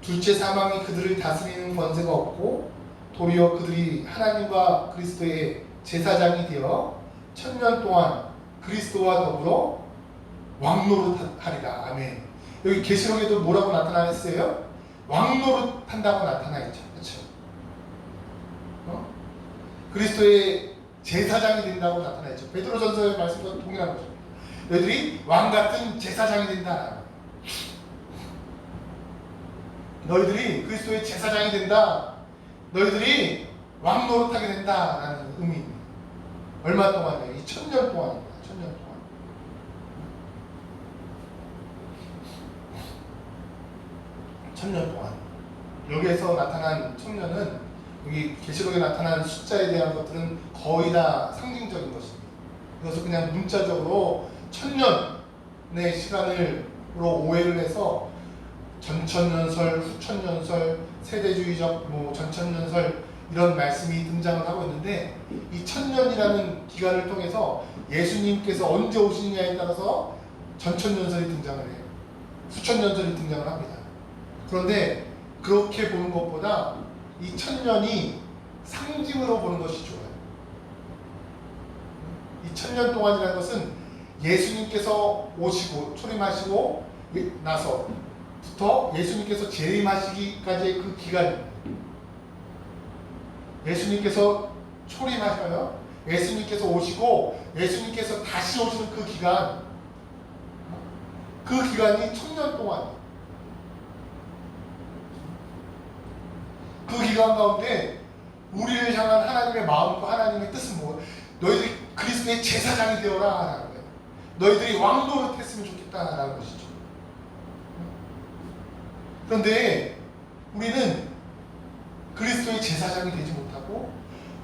A: 둘째 사망이 그들을 다스리는 권세가 없고 도리어 그들이 하나님과 그리스도의 제사장이 되어 1000년 동안 그리스도와 더불어 왕노릇하리라. 아멘. 여기 계시록에도 뭐라고 나타나 있어요? 왕노릇한다고 나타나 있죠. 그렇죠? 그리스도의 제사장이 된다고 나타나 있죠. 베드로전서의 말씀과 동일한 거죠. 너희들이 왕 같은 제사장이 된다. 너희들이 그리스도의 제사장이 된다. 너희들이 왕노릇하게 된다라는 의미입니다. 얼마 동안이에요? 이 1000년 동안입니다. 1000년 동안. 1000년 동안. 여기에서 나타난 1000년은 여기 계시록에 나타난 숫자에 대한 것들은 거의 다 상징적인 것입니다. 그래서 그냥 문자적으로 1000년의 시간으로 오해를 해서 전천년설, 후천년설, 세대주의적 전천년설 이런 말씀이 등장을 하고 있는데 이 1000년이라는 기간을 통해서 예수님께서 언제 오시느냐에 따라서 전천년설이 등장을 해요. 후천년설이 등장을 합니다. 그런데 그렇게 보는 것보다 이 1000년이 상징으로 보는 것이 좋아요. 이 1000년 동안이라는 것은 예수님께서 오시고 초림하시고 나서부터 예수님께서 재림하시기까지의 그 기간입니다. 예수님께서 초림하셔요. 예수님께서 오시고 예수님께서 다시 오시는 그 기간, 그 기간이 1000년 동안이에요. 그 기간 가운데 우리를 향한 하나님의 마음과 하나님의 뜻은 뭐예요? 너희들이 그리스도의 제사장이 되어라 라는 거예요. 너희들이 왕노릇 했으면 좋겠다라는 것이죠. 그런데 우리는 그리스도의 제사장이 되지 못하고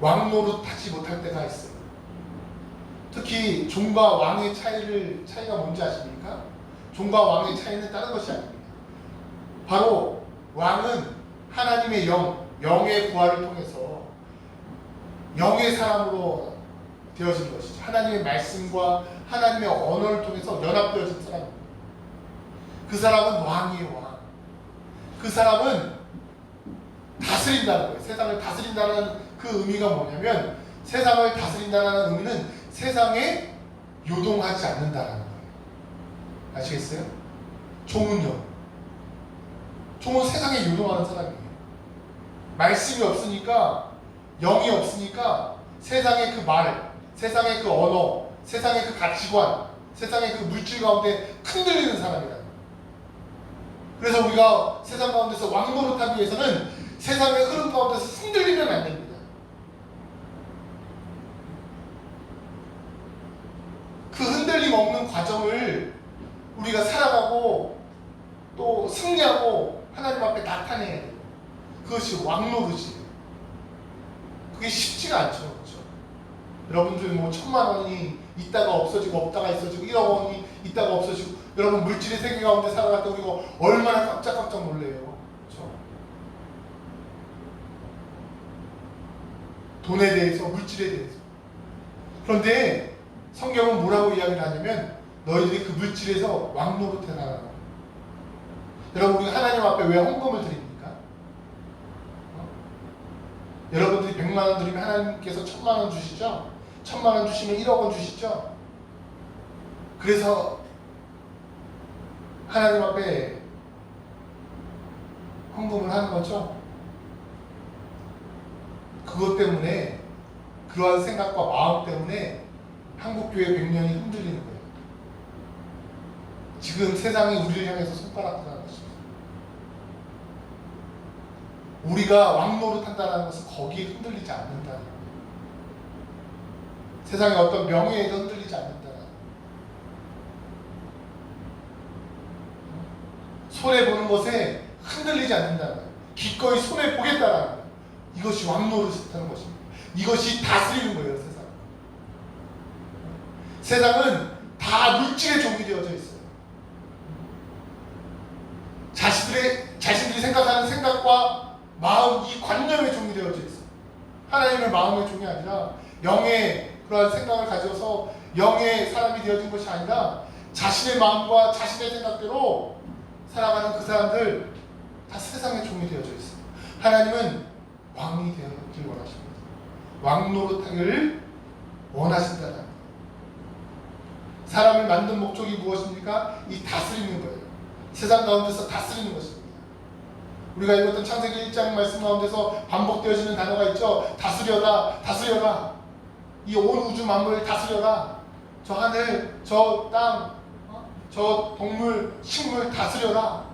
A: 왕노릇 하지 못할 때가 있어요. 특히 종과 왕의 차이가 뭔지 아십니까? 종과 왕의 차이는 다른 것이 아닙니다. 바로 왕은 하나님의 영의 부활을 통해서 영의 사람으로 되어진 것이죠. 하나님의 말씀과 하나님의 언어를 통해서 연합되어진 사람입니다. 그 사람은 왕이에요. 왕. 그 사람은 다스린다는 거예요. 세상을 다스린다는 그 의미가 뭐냐면 세상을 다스린다는 의미는 세상에 요동하지 않는다는 거예요. 아시겠어요? 종은요. 종은 세상에 요동하는 사람이에요. 말씀이 없으니까, 영이 없으니까 세상의 그 말, 세상의 그 언어, 세상의 그 가치관, 세상의 그 물질 가운데 흔들리는 사람이라는 거예요. 그래서 우리가 세상 가운데서 왕노릇하기 위해서는 세상의 흐름 가운데서 흔들리면 안 됩니다. 그 흔들림 없는 과정을 우리가 살아가고 또 승리하고 하나님 앞에 나타내야 돼요. 그것이 왕노릇이에요. 그게 쉽지가 않죠. 그렇죠? 여러분들 1000만 원이 있다가 없어지고 없다가 있어지고 1억 원이 있다가 없어지고 여러분 물질의 세계 가운데 살아갈 때 우리가 얼마나 깜짝깜짝 놀래요. 그렇죠? 돈에 대해서, 물질에 대해서. 그런데 성경은 뭐라고 이야기를 하냐면 너희들이 그 물질에서 왕노릇해라. 여러분 우리가 하나님 앞에 왜 헌금을 드립니까? 여러분들이 100만 원 드리면 하나님께서 1000만 원 주시죠? 1000만 원 주시면 1억 원 주시죠? 그래서 하나님 앞에 헌금을 하는 거죠? 그것 때문에, 그러한 생각과 마음 때문에 한국교회 100년이 흔들리는 거예요. 지금 세상이 우리를 향해서 손가락을 하는 것입니다. 우리가 왕노릇한다는 것은 거기에 흔들리지 않는다. 세상의 어떤 명예에도 흔들리지 않는다. 손해보는 것에 흔들리지 않는다. 기꺼이 손해보겠다라는 것. 이것이 왕노릇이라는 것입니다. 이것이 다스리는 거예요. 세상은 다 물질에 종이 되어져 있어요. 자신들이 생각하는 생각과 마음, 이 관념에 종이 되어져 있어요. 하나님의 마음의 종이 아니라 영의 그러한 생각을 가져서 영의 사람이 되어진 것이 아니라 자신의 마음과 자신의 생각대로 살아가는 그 사람들 다 세상의 종이 되어져 있어요. 하나님은 왕이 되어지길 원하십니다. 왕 노릇하기를 원하신다는 겁니다. 사람을 만든 목적이 무엇입니까? 이 다스리는 거예요. 세상 가운데서 다스리는 것입니다. 우리가 읽었던 창세기 1장 말씀 가운데서 반복되어지는 단어가 있죠. 다스려라, 다스려라. 이 온 우주 만물을 다스려라. 저 하늘, 저 땅, 저 동물, 식물 다스려라.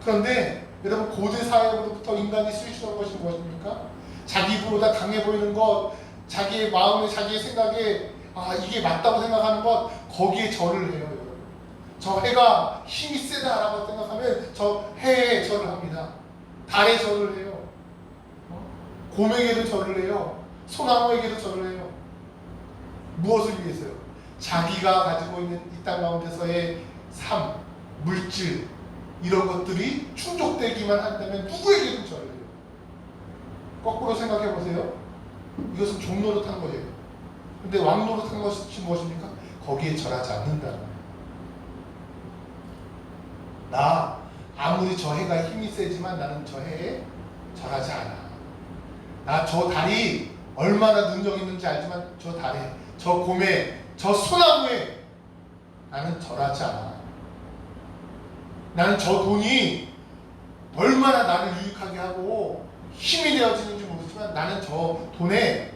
A: 그런데 여러분 고대 사회로부터 인간이 수익시한 것이 무엇입니까? 자기 입으로다 강해 보이는 것, 자기의 마음에, 자기의 생각에 이게 맞다고 생각하는 것, 거기에 절을 해요. 여러분. 저 해가 힘이 세다라고 생각하면 저 해에 절을 합니다. 달에 절을 해요. 곰에게도 절을 해요. 소나무에게도 절을 해요. 무엇을 위해서요? 자기가 가지고 있는 이 땅 가운데서의 삶, 물질 이런 것들이 충족되기만 한다면 누구에게도 절을 해요. 거꾸로 생각해 보세요. 이것은 종노릇한 거예요. 근데 왕노릇한 것이 무엇입니까? 거기에 절하지 않는다는 거예요. 나 아무리 저 해가 힘이 세지만 나는 저 해에 절하지 않아. 나 저 달이 얼마나 능력 있는지 알지만 저 달에, 저 곰에, 저 소나무에 나는 절하지 않아. 나는 저 돈이 얼마나 나를 유익하게 하고 힘이 되어지는지 모르지만 나는 저 돈에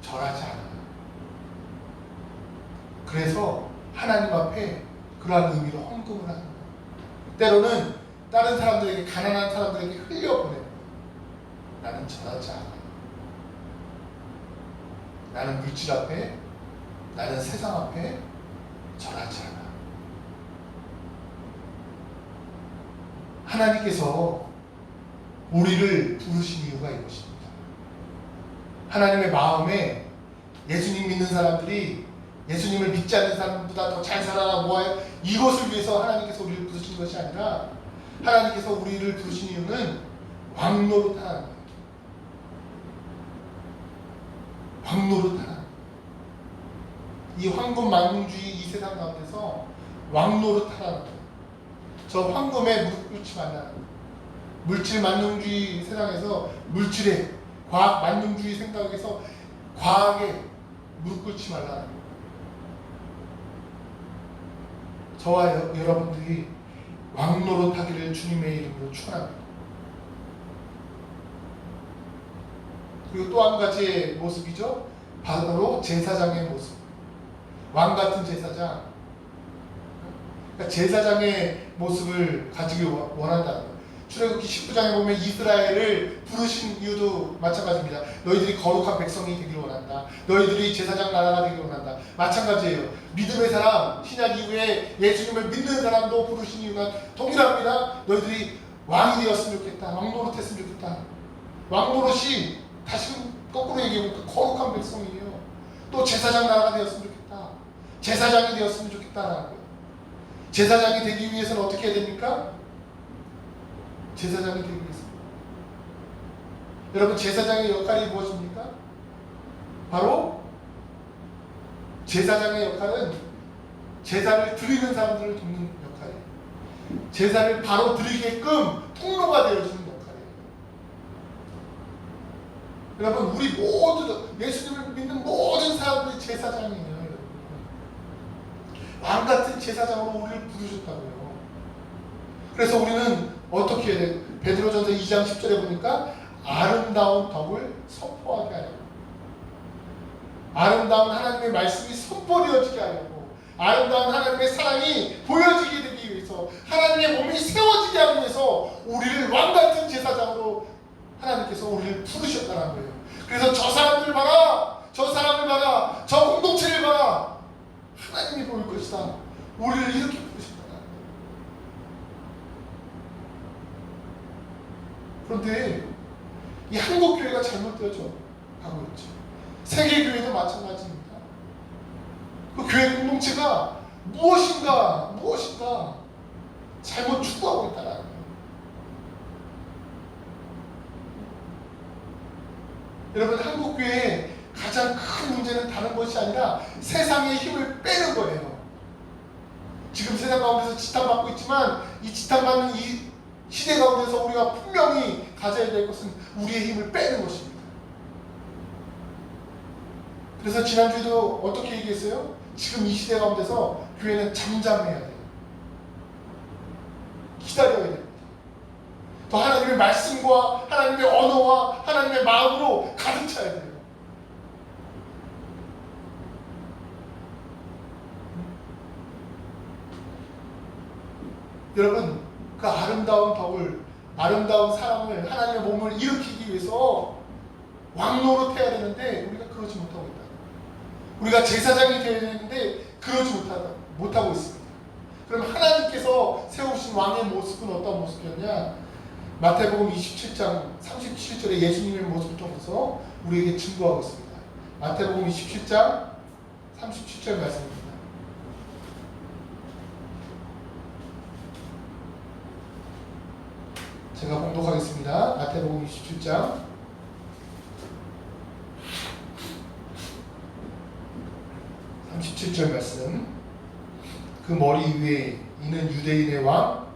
A: 절하지 않아. 그래서 하나님 앞에 그러한 의미로 헌금을 하는 거예요. 때로는 다른 사람들에게, 가난한 사람들에게 흘려보내는 거예요. 나는 절하지 않아. 나는 물질 앞에, 나는 세상 앞에 절하지 않아. 하나님께서 우리를 부르신 이유가 이것입니다. 하나님의 마음에 예수님 믿는 사람들이 예수님을 믿지 않는 사람보다 더 잘 살아라 뭐해 이것을 위해서 하나님께서 우리를 부르신 것이 아니라 하나님께서 우리를 부르신 이유는 왕노릇하는 거예요. 왕노릇하는 이 황금 만능주의 이 세상 가운데서 왕노릇하라는 거예요. 저 황금에 무릎 꿇지 말라는 거예요. 물질 만능주의 세상에서 물질에 과학 만능주의 생각에서 과학에 무릎 꿇지 말라는 거예요. 저와 여러분들이 왕노릇하기를 주님의 이름으로 축원합니다. 그리고 또 한 가지의 모습이죠. 바로 제사장의 모습. 왕 같은 제사장. 그러니까 제사장의 모습을 가지기 원한다는 거예요. 출애굽기 19장에 보면 이스라엘을 부르신 이유도 마찬가지입니다. 너희들이 거룩한 백성이 되길 원한다. 너희들이 제사장 나라가 되길 원한다. 마찬가지예요. 믿음의 사람, 신약 이후에 예수님을 믿는 사람도 부르신 이유가 동일합니다. 너희들이 왕이 되었으면 좋겠다. 왕노릇 했으면 좋겠다. 왕노릇이 다시금 거꾸로 얘기해보니까 거룩한 백성이에요. 또 제사장 나라가 되었으면 좋겠다. 제사장이 되었으면 좋겠다라는 거예요. 제사장이 되기 위해서는 어떻게 해야 됩니까? 제사장이 되기 위해서. 여러분 제사장의 역할이 무엇입니까? 바로 제사장의 역할은 제사를 드리는 사람들을 돕는 역할이에요. 제사를 바로 드리게끔 통로가 되어주는 역할이에요. 여러분 우리 모두 예수님을 믿는 모든 사람들이 제사장이에요. 왕같은 제사장으로 우리를 부르셨다고요. 그래서 우리는 어떻게 해야 돼요? 베드로전서 2장 10절에 보니까 아름다운 덕을 선포하게 하려고, 아름다운 하나님의 말씀이 선포되어지게 하려고, 아름다운 하나님의 사랑이 보여지게 되기 위해서, 하나님의 몸이 세워지게 하기 위해서 우리를 왕같은 제사장으로 하나님께서 우리를 부르셨다는 거예요. 그래서 저 사람들 봐라, 저 사람을 봐라, 저 공동체를 봐라, 하나님이 보일 것이다. 우리를 이렇게 부르셨다. 그런데 이 한국교회가 잘못되었죠. 하고 있죠. 세계교회도 마찬가지입니다. 그 교회 공동체가 무엇인가 잘못 추구하고 있다는 거예요. 여러분, 한국교회의 가장 큰 문제는 다른 것이 아니라 세상의 힘을 빼는 거예요. 지금 세상 가운데서 지탄받고 있지만 이 지탄받는 이 시대 가운데서 우리가 분명히 가져야 될 것은 우리의 힘을 빼는 것입니다. 그래서 지난주에도 어떻게 얘기했어요? 지금 이 시대 가운데서 교회는 잠잠해야 돼요. 기다려야 됩니다. 더 하나님의 말씀과 하나님의 언어와 하나님의 마음으로 가득 차야 돼요. 여러분, 그 아름다운 덕을, 아름다운 사랑을, 하나님의 몸을 일으키기 위해서 왕노릇 해야 되는데 우리가 그러지 못하고 있다. 우리가 제사장이 되어야 되는데 그러지 못하고 있습니다. 그럼 하나님께서 세우신 왕의 모습은 어떤 모습이었냐? 마태복음 27장 37절에 예수님의 모습을 통해서 우리에게 증거하고 있습니다. 마태복음 27장 37절 말씀입니다. 제가 봉독하겠습니다. 마태복음 27장 37절 말씀. 그 머리 위에 이는 유대인의 왕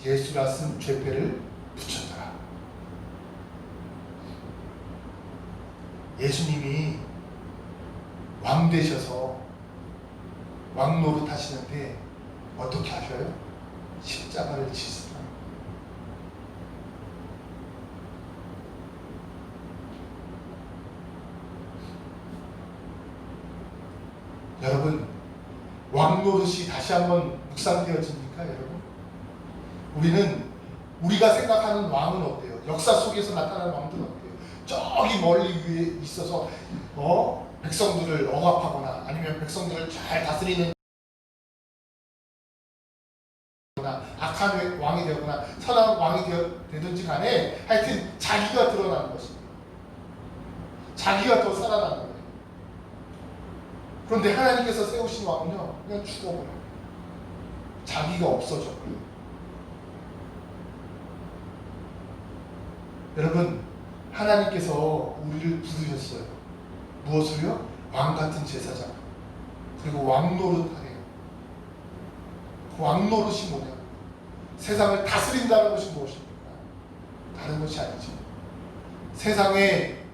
A: 예수라 쓴 죄패를 붙였더라. 예수님이 왕 되셔서 왕 노릇 하시는데 어떻게 하셔요? 십자가를 지시라. 여러분, 왕 노릇이 다시 한번 묵상되어집니까, 여러분? 우리가 생각하는 왕은 어때요? 역사 속에서 나타나는 왕들은 어때요? 저기 멀리 위에 있어서 백성들을 억압하거나 아니면 백성들을 잘 다스리는 악한 왕이 되거나 선한 왕이 되든지 간에 하여튼 자기가 드러나는 것입니다. 자기가 더 살아나는 거예요. 그런데 하나님께서 세우신 왕은요, 그냥 죽어버려요. 자기가 없어져버려요. 여러분, 하나님께서 우리를 부르셨어요. 무엇을요? 왕같은 제사장. 그리고 왕노릇하래요. 그 왕노릇이 뭐냐? 세상을 다스린다는 것이 무엇입니까? 다른 것이 아니죠. 세상의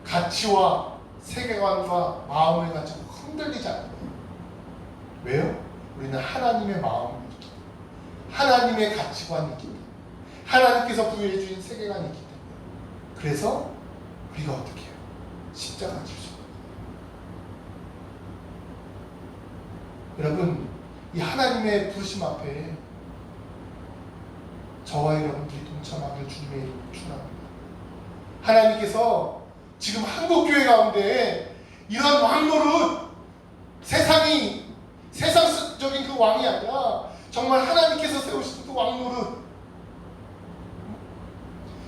A: 가치와 세계관과 마음을 가지고 흔들리지 않는 거예요. 왜요? 우리는 하나님의 마음을 있기 때문에, 하나님의 가치관이 있기 때문에, 하나님께서 부여해 주신 세계관이 있기 때문에. 그래서 우리가 어떻게 해요? 십자가 질 수 있는 거예요. 여러분, 이 하나님의 부르심 앞에 저와 여러분들이 동참하길 주님의 이름으로 축원합니다. 하나님께서 지금 한국교회 가운데 이런 왕노릇, 세상적인 그 왕이 아니라 정말 하나님께서 세우신 그 왕노릇,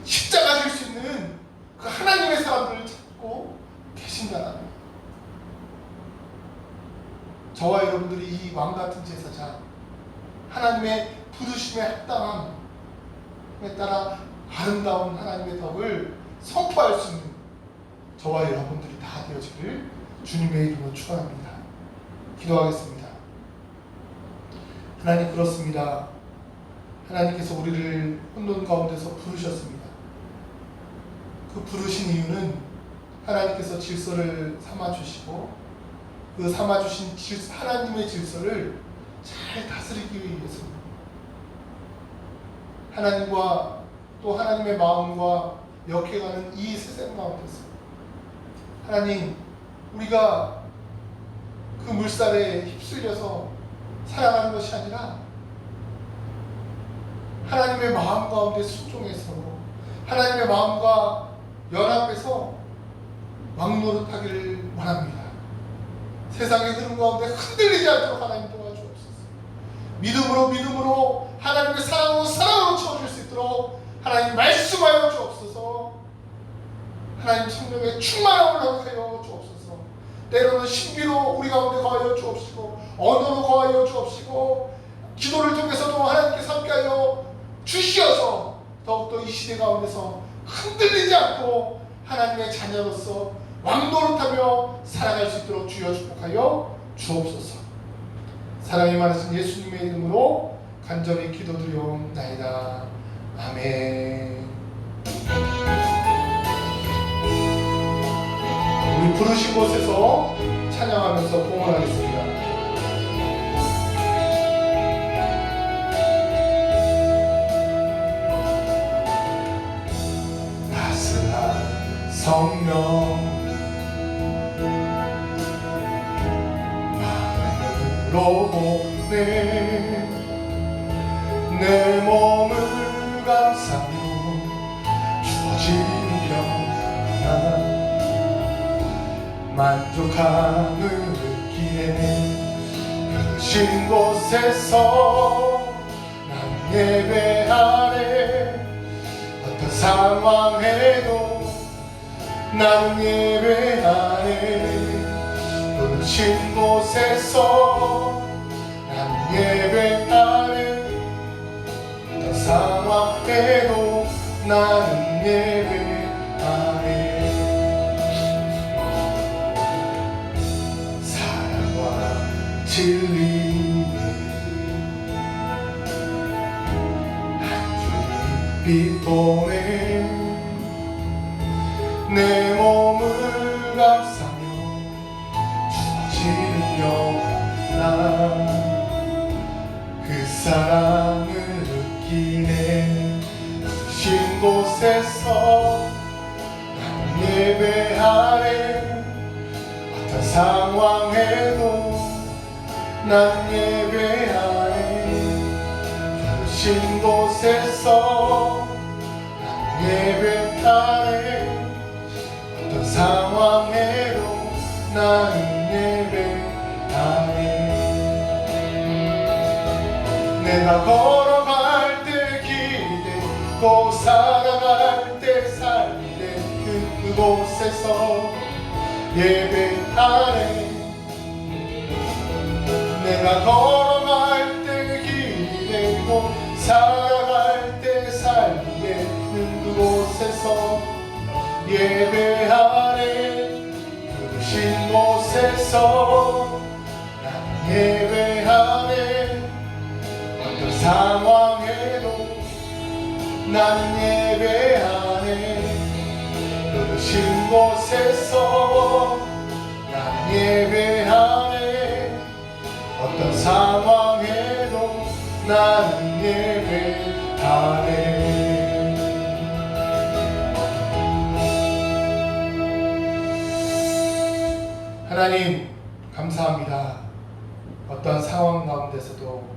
A: 십자가 질 수 있는 그 하나님의 사람들을 찾고 계신다는 거예요. 저와 여러분들이 이 왕같은 제사장, 하나님의 부르심에 합당함에 따라 아름다운 하나님의 덕을 선포할 수 있는 저와 여러분들이 다 되어지기를 주님의 이름으로 축원합니다. 기도하겠습니다. 하나님, 그렇습니다. 하나님께서 우리를 혼돈 가운데서 부르셨습니다. 그 부르신 이유는 하나님께서 질서를 삼아주시고 그 삼아주신 하나님의 질서를 잘 다스리기 위해서입니다. 하나님과 또 하나님의 마음과 역해가는 이 세상 가운데서 하나님, 우리가 그 물살에 휩쓸려서 살아가는 것이 아니라 하나님의 마음 가운데 순종해서 하나님의 마음과 연합해서 왕노릇하기를 원합니다. 세상의 흐름 가운데 흔들리지 않도록 하나님 도와주옵소서. 믿음으로 하나님의 사랑으로 채워줄 수 있도록 하나님 말씀하여 주옵소서. 하나님 성령의 충만함을 허락하여 주옵소서. 때로는 신비로 우리 가운데 거하여 주옵시고 언어로 거하여 주옵시고 기도를 통해서도 하나님께서 함께하여 주시어서 더욱더 이 시대 가운데서 흔들리지 않고 하나님의 자녀로서 왕노릇하며 살아갈 수 있도록 주여 축복하여 주옵소서. 사랑이 많으신 예수님의 이름으로 간절히 기도드리옵나이다. 아멘. 우리 부르신 곳에서 찬양하면서 봉헌하겠습니다. 따스한 성령 마음으로 보내 내 몸을 감싸며 주어지는 평안 만족함을 느끼네. 부르신 곳에서 난 예배하네. 어떤 상황에도 난 예배하네. 부르신 곳에서 난 예배하네. 어떤 상황에도 나는 예배하네. 진리 한 줄이 빛보내 내 몸을 감싸며 주어지는 영원 그 사랑을 느끼네. 부르신 곳에서 난 예배하네. 어떤 상황에도 난 예배하네. 부르신 곳에서 난 예배하네. 어떤 상황에도 나는 예배하네. 내가 걸어갈 때 기대고 살아갈 때 살리네. 그곳에서 예배하네. 내가 걸어갈 때 기대고 살아갈 때 살리에 그곳에서 예배하네. 부르신 곳에서 난 예배하네. 어떤 상황에도 난 예배하네. 부르신 곳에서 난 예배하네. 어떤 상황에도 나는 예배하네. 하나님 감사합니다. 어떤 상황 가운데서도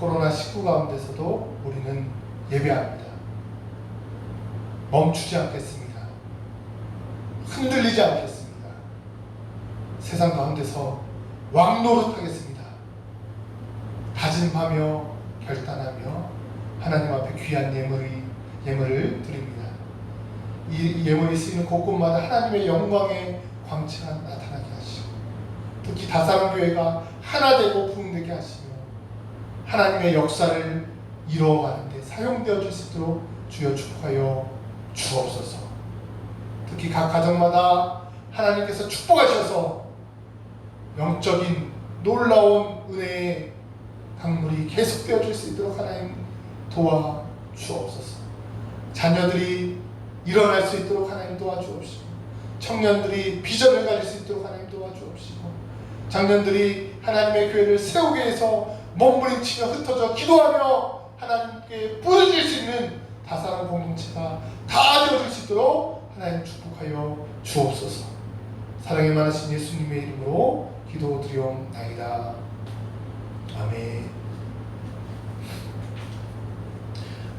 A: 코로나19 가운데서도 우리는 예배합니다. 멈추지 않겠습니다. 흔들리지 않겠습니다. 세상 가운데서 왕노릇하겠습니다. 다짐하며 결단하며 하나님 앞에 귀한 예물을 드립니다. 이 예물이 쓰이는 곳곳마다 하나님의 영광의 광채가 나타나게 하시고 특히 다사랑교회가 하나 되고 부흥되게 하시며 하나님의 역사를 이루어가는 데 사용되어 줄 수 있도록 주여 축복하여 주옵소서. 특히 각 가정마다 하나님께서 축복하셔서 영적인 놀라운 은혜의 강물이 계속되어 줄 수 있도록 하나님 도와주옵소서. 자녀들이 일어날 수 있도록 하나님 도와주옵시고 청년들이 비전을 가질 수 있도록 하나님 도와주옵시고 장년들이 하나님의 교회를 세우기 위해서 몸부림치며 흩어져 기도하며 하나님께 뿌려질 수 있는 다사랑 공동체가 다 되어질 수 있도록 하나님 축복하여 주옵소서. 사랑이 많으신 예수님의 이름으로 기도드리옵나이다. 아멘.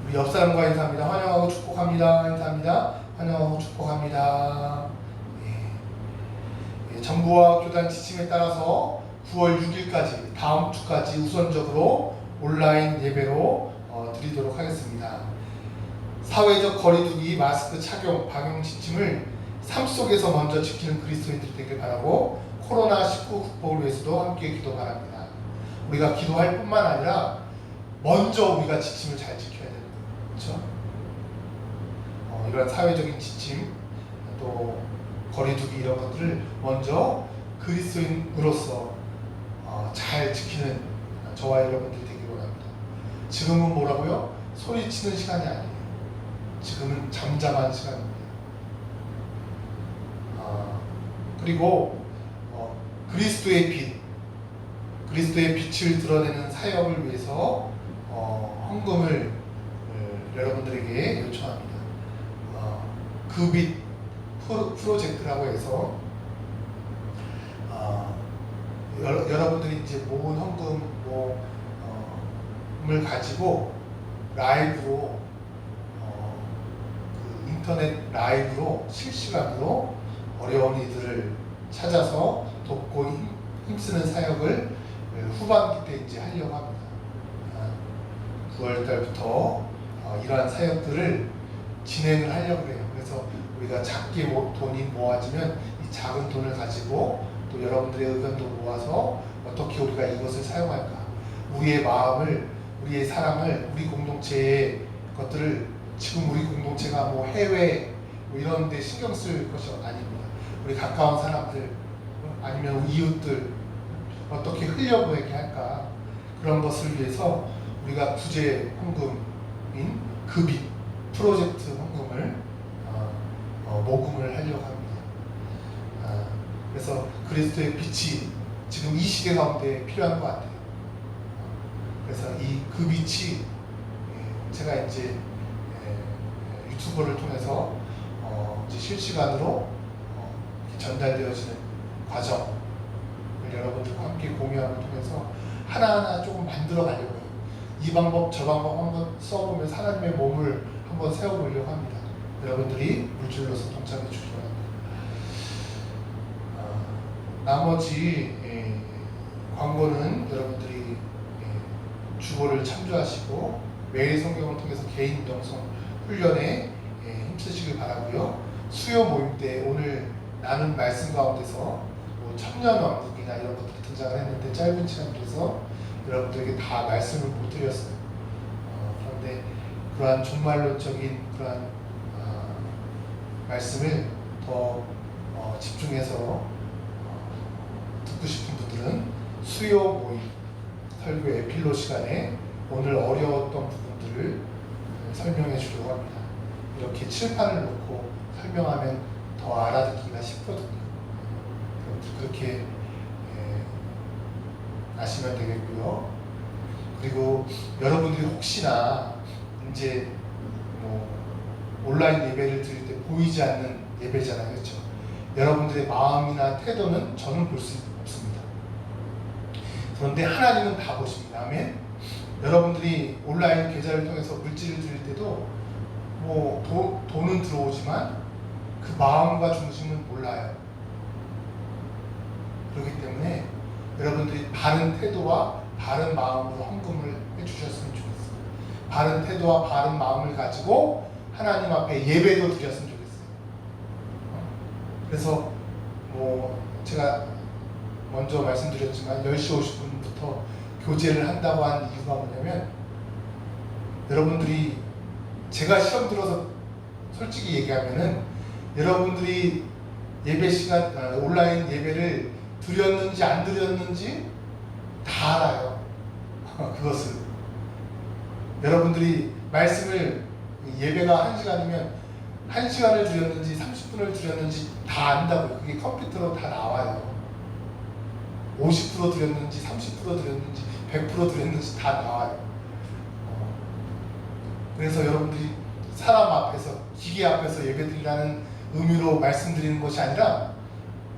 A: 우리 옆사람과 인사합니다. 환영하고 축복합니다. 인사합니다. 환영하고 축복합니다. 정부와 교단 지침에 따라서 9월 6일까지 다음 주까지 우선적으로 온라인 예배로 드리도록 하겠습니다. 사회적 거리두기, 마스크 착용, 방역 지침을 삶 속에서 먼저 지키는 그리스도인들이 되길 바라고 코로나19 극복을 위해서도 함께 기도 바랍니다. 우리가 기도할 뿐만 아니라 먼저 우리가 지침을 잘 지켜야 됩니다. 그렇죠? 이런 사회적인 지침, 또 거리두기 이런 것들을 먼저 그리스도인으로서 잘 지키는 저와 여러분들이 되길 원합니다. 지금은 뭐라고요? 소리치는 시간이 아니에요. 지금은 잠잠한 시간입니다. 그리고 그리스도의 빛, 그리스도의 빛을 드러내는 사역을 위해서 헌금을 여러분들에게 요청합니다. 그 빛 프로젝트라고 해서 여러분들이 이제 모은 헌금을 가지고 라이브로 그 인터넷 라이브로 실시간으로 어려운 이들을 찾아서 돕고 힘쓰는 사역을 후반기 때 이제 하려고 합니다. 9월 달부터 이러한 사역들을 진행을 하려고 해요. 그래서 우리가 작게 돈이 모아지면 이 작은 돈을 가지고 또 여러분들의 의견도 모아서 어떻게 우리가 이것을 사용할까, 우리의 마음을, 우리의 사랑을, 우리 공동체의 것들을, 지금 우리 공동체가 뭐 해외 뭐 이런 데 신경 쓸 것이 아닙니다. 우리 가까운 사람들 아니면 우리 이웃들 어떻게 흘려보내게 할까, 그런 것을 위해서 우리가 구제 헌금인 급이 프로젝트 헌금을 모금을 하려고 합니다. 그래서 그리스도의 빛이 지금 이 시대 가운데 필요한 것 같아요. 그래서 그 빛이 제가 이제 유튜버를 통해서 이제 실시간으로 전달되어지는 과정을 여러분들과 함께 공유함을 통해서 하나하나 조금 만들어 가려고 해요. 이 방법 저 방법 한번 써보면서 하나님의 몸을 한번 세워보려고 합니다. 여러분들이 물질로서 동참해 주시기 바랍니다. 나머지 광고는 여러분들이 주보를 참조하시고 매일 성경을 통해서 개인 영성 훈련에 힘쓰시길 바라고요. 수요 모임 때 오늘 나눈 말씀 가운데서 뭐 청년 왕국이나 이런 것들이 등장을 했는데 짧은 시간에서 여러분들에게 다 말씀을 못 드렸어요. 그런데 그러한 종말론적인 그러한 말씀을 더 집중해서 듣고 싶은 분들은 수요 모임 설교 에필로 시간에 오늘 어려웠던 부분들을 설명해 주려고 합니다. 이렇게 칠판을 놓고 설명하면 더 알아듣기가 쉽거든요. 그렇게 아시면 되겠고요. 그리고 여러분들이 혹시나 이제 뭐 온라인 예배를 드릴 때 보이지 않는 예배잖아요, 그렇죠? 여러분들의 마음이나 태도는 저는 볼 수 없습니다. 그런데 하나님은 다 보십니다. 아멘. 여러분들이 온라인 계좌를 통해서 물질을 드릴 때도 뭐 돈은 들어오지만 그 마음과 중심은 몰라요. 그렇기 때문에 여러분들이 바른 태도와 바른 마음으로 헌금을 해주셨으면 좋겠어요. 바른 태도와 바른 마음을 가지고 하나님 앞에 예배도 드렸으면 좋겠어요. 그래서 뭐 제가 먼저 말씀드렸지만 10시 50분부터 교제를 한다고 한 이유가 뭐냐면 여러분들이 제가 시험 들어서 솔직히 얘기하면은 여러분들이 예배 시간 온라인 예배를 드렸는지 안 드렸는지 다 알아요. 그것을 여러분들이 말씀을 예배가 1시간이면 1시간을 드렸는지 30분을 드렸는지 다 안다고요. 그게 컴퓨터로 다 나와요. 50% 드렸는지 30% 드렸는지 100% 드렸는지 다 나와요. 그래서 여러분들이 사람 앞에서 기계 앞에서 예배드리라는 의미로 말씀드리는 것이 아니라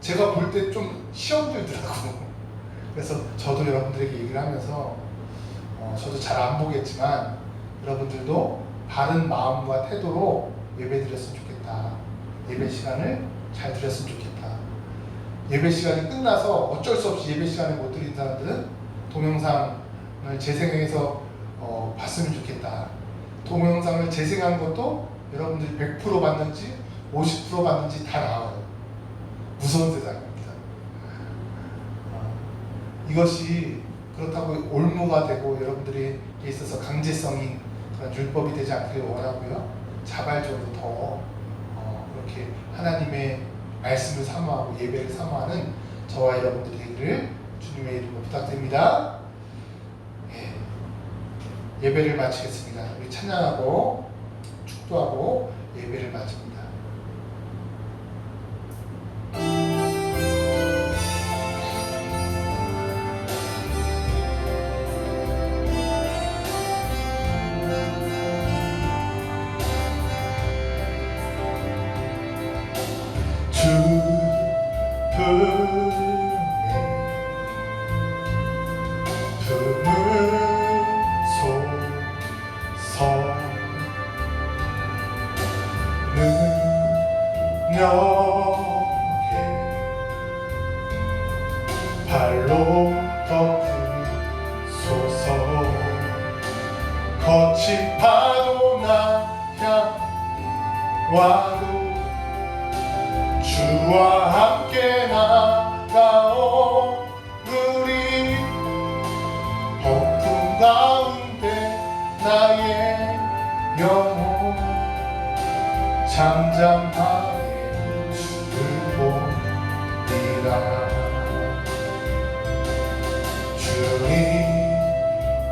A: 제가 볼 때 좀 시험 들더라고. 그래서 저도 여러분들에게 얘기를 하면서 저도 잘 안 보겠지만 여러분들도 바른 마음과 태도로 예배 드렸으면 좋겠다. 예배 시간을 잘 드렸으면 좋겠다. 예배 시간이 끝나서 어쩔 수 없이 예배 시간에 못 드린 사람들은 동영상을 재생해서 봤으면 좋겠다. 동영상을 재생한 것도 여러분들이 100% 봤는지 50% 봤는지 다 나와요. 무서운 세상입니다. 이것이 그렇다고 올무가 되고 여러분들이 있어서 강제성인 그런 율법이 되지 않기를 원하고요. 자발적으로 더 그렇게 하나님의 말씀을 사모하고 예배를 사모하는 저와 여러분들이 되기를 주님의 이름으로 부탁드립니다. 예배를 마치겠습니다. 우리 찬양하고 축도하고 예배를 마칩니다. 발로 덮으소서. 거친 파도나 향와도 주와 함께 나가오르리. 폭풍 가운데 나의 영혼 잠잠하게 주를 보리라. 주님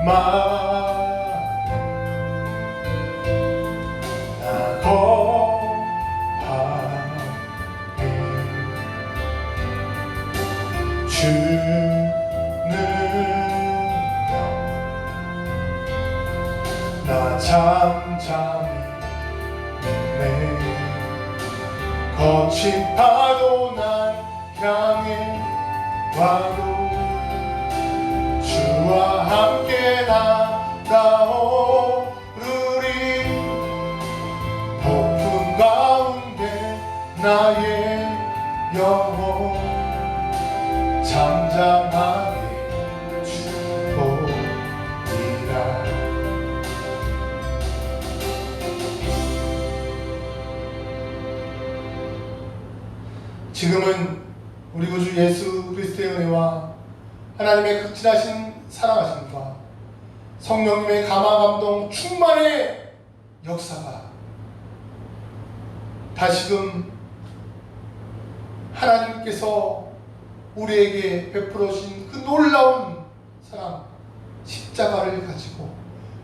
A: 말에 나 거하리. 주는요 나 잠잠히 있네. 거친 파도 날 향해 와도 주와 함께 나가오르리. 폭풍 가운데 나의 영혼 잠잠하게 주보리라. 지금은 우리 구주 예수 그리스도의 은혜와 하나님의 극진하신 사랑하심과 성령님의 감화 감동 충만의 역사가 다시금 하나님께서 우리에게 베풀어 주신 그 놀라운 사랑, 십자가를 가지고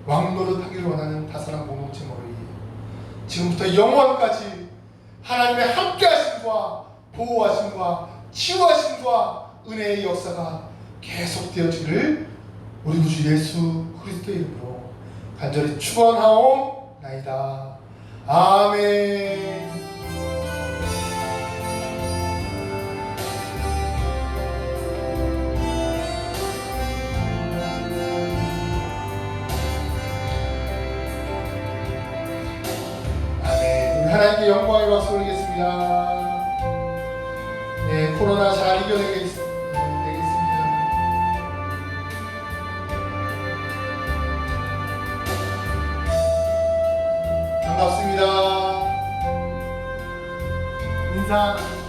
A: 왕노릇하기를 원하는 다사랑 공동체 모임, 지금부터 영원까지 하나님의 함께하심과 보호하심과 치유하심과 은혜의 역사가 계속되어지기를 우리 구주 예수 그리스도의 이름으로 간절히 축원하옵나이다. 아멘. 아멘. 우리 하나님께 영광의 박수 올리겠습니다. 네, 코로나 잘 이겨내겠습니다. 반갑습니다. 인사.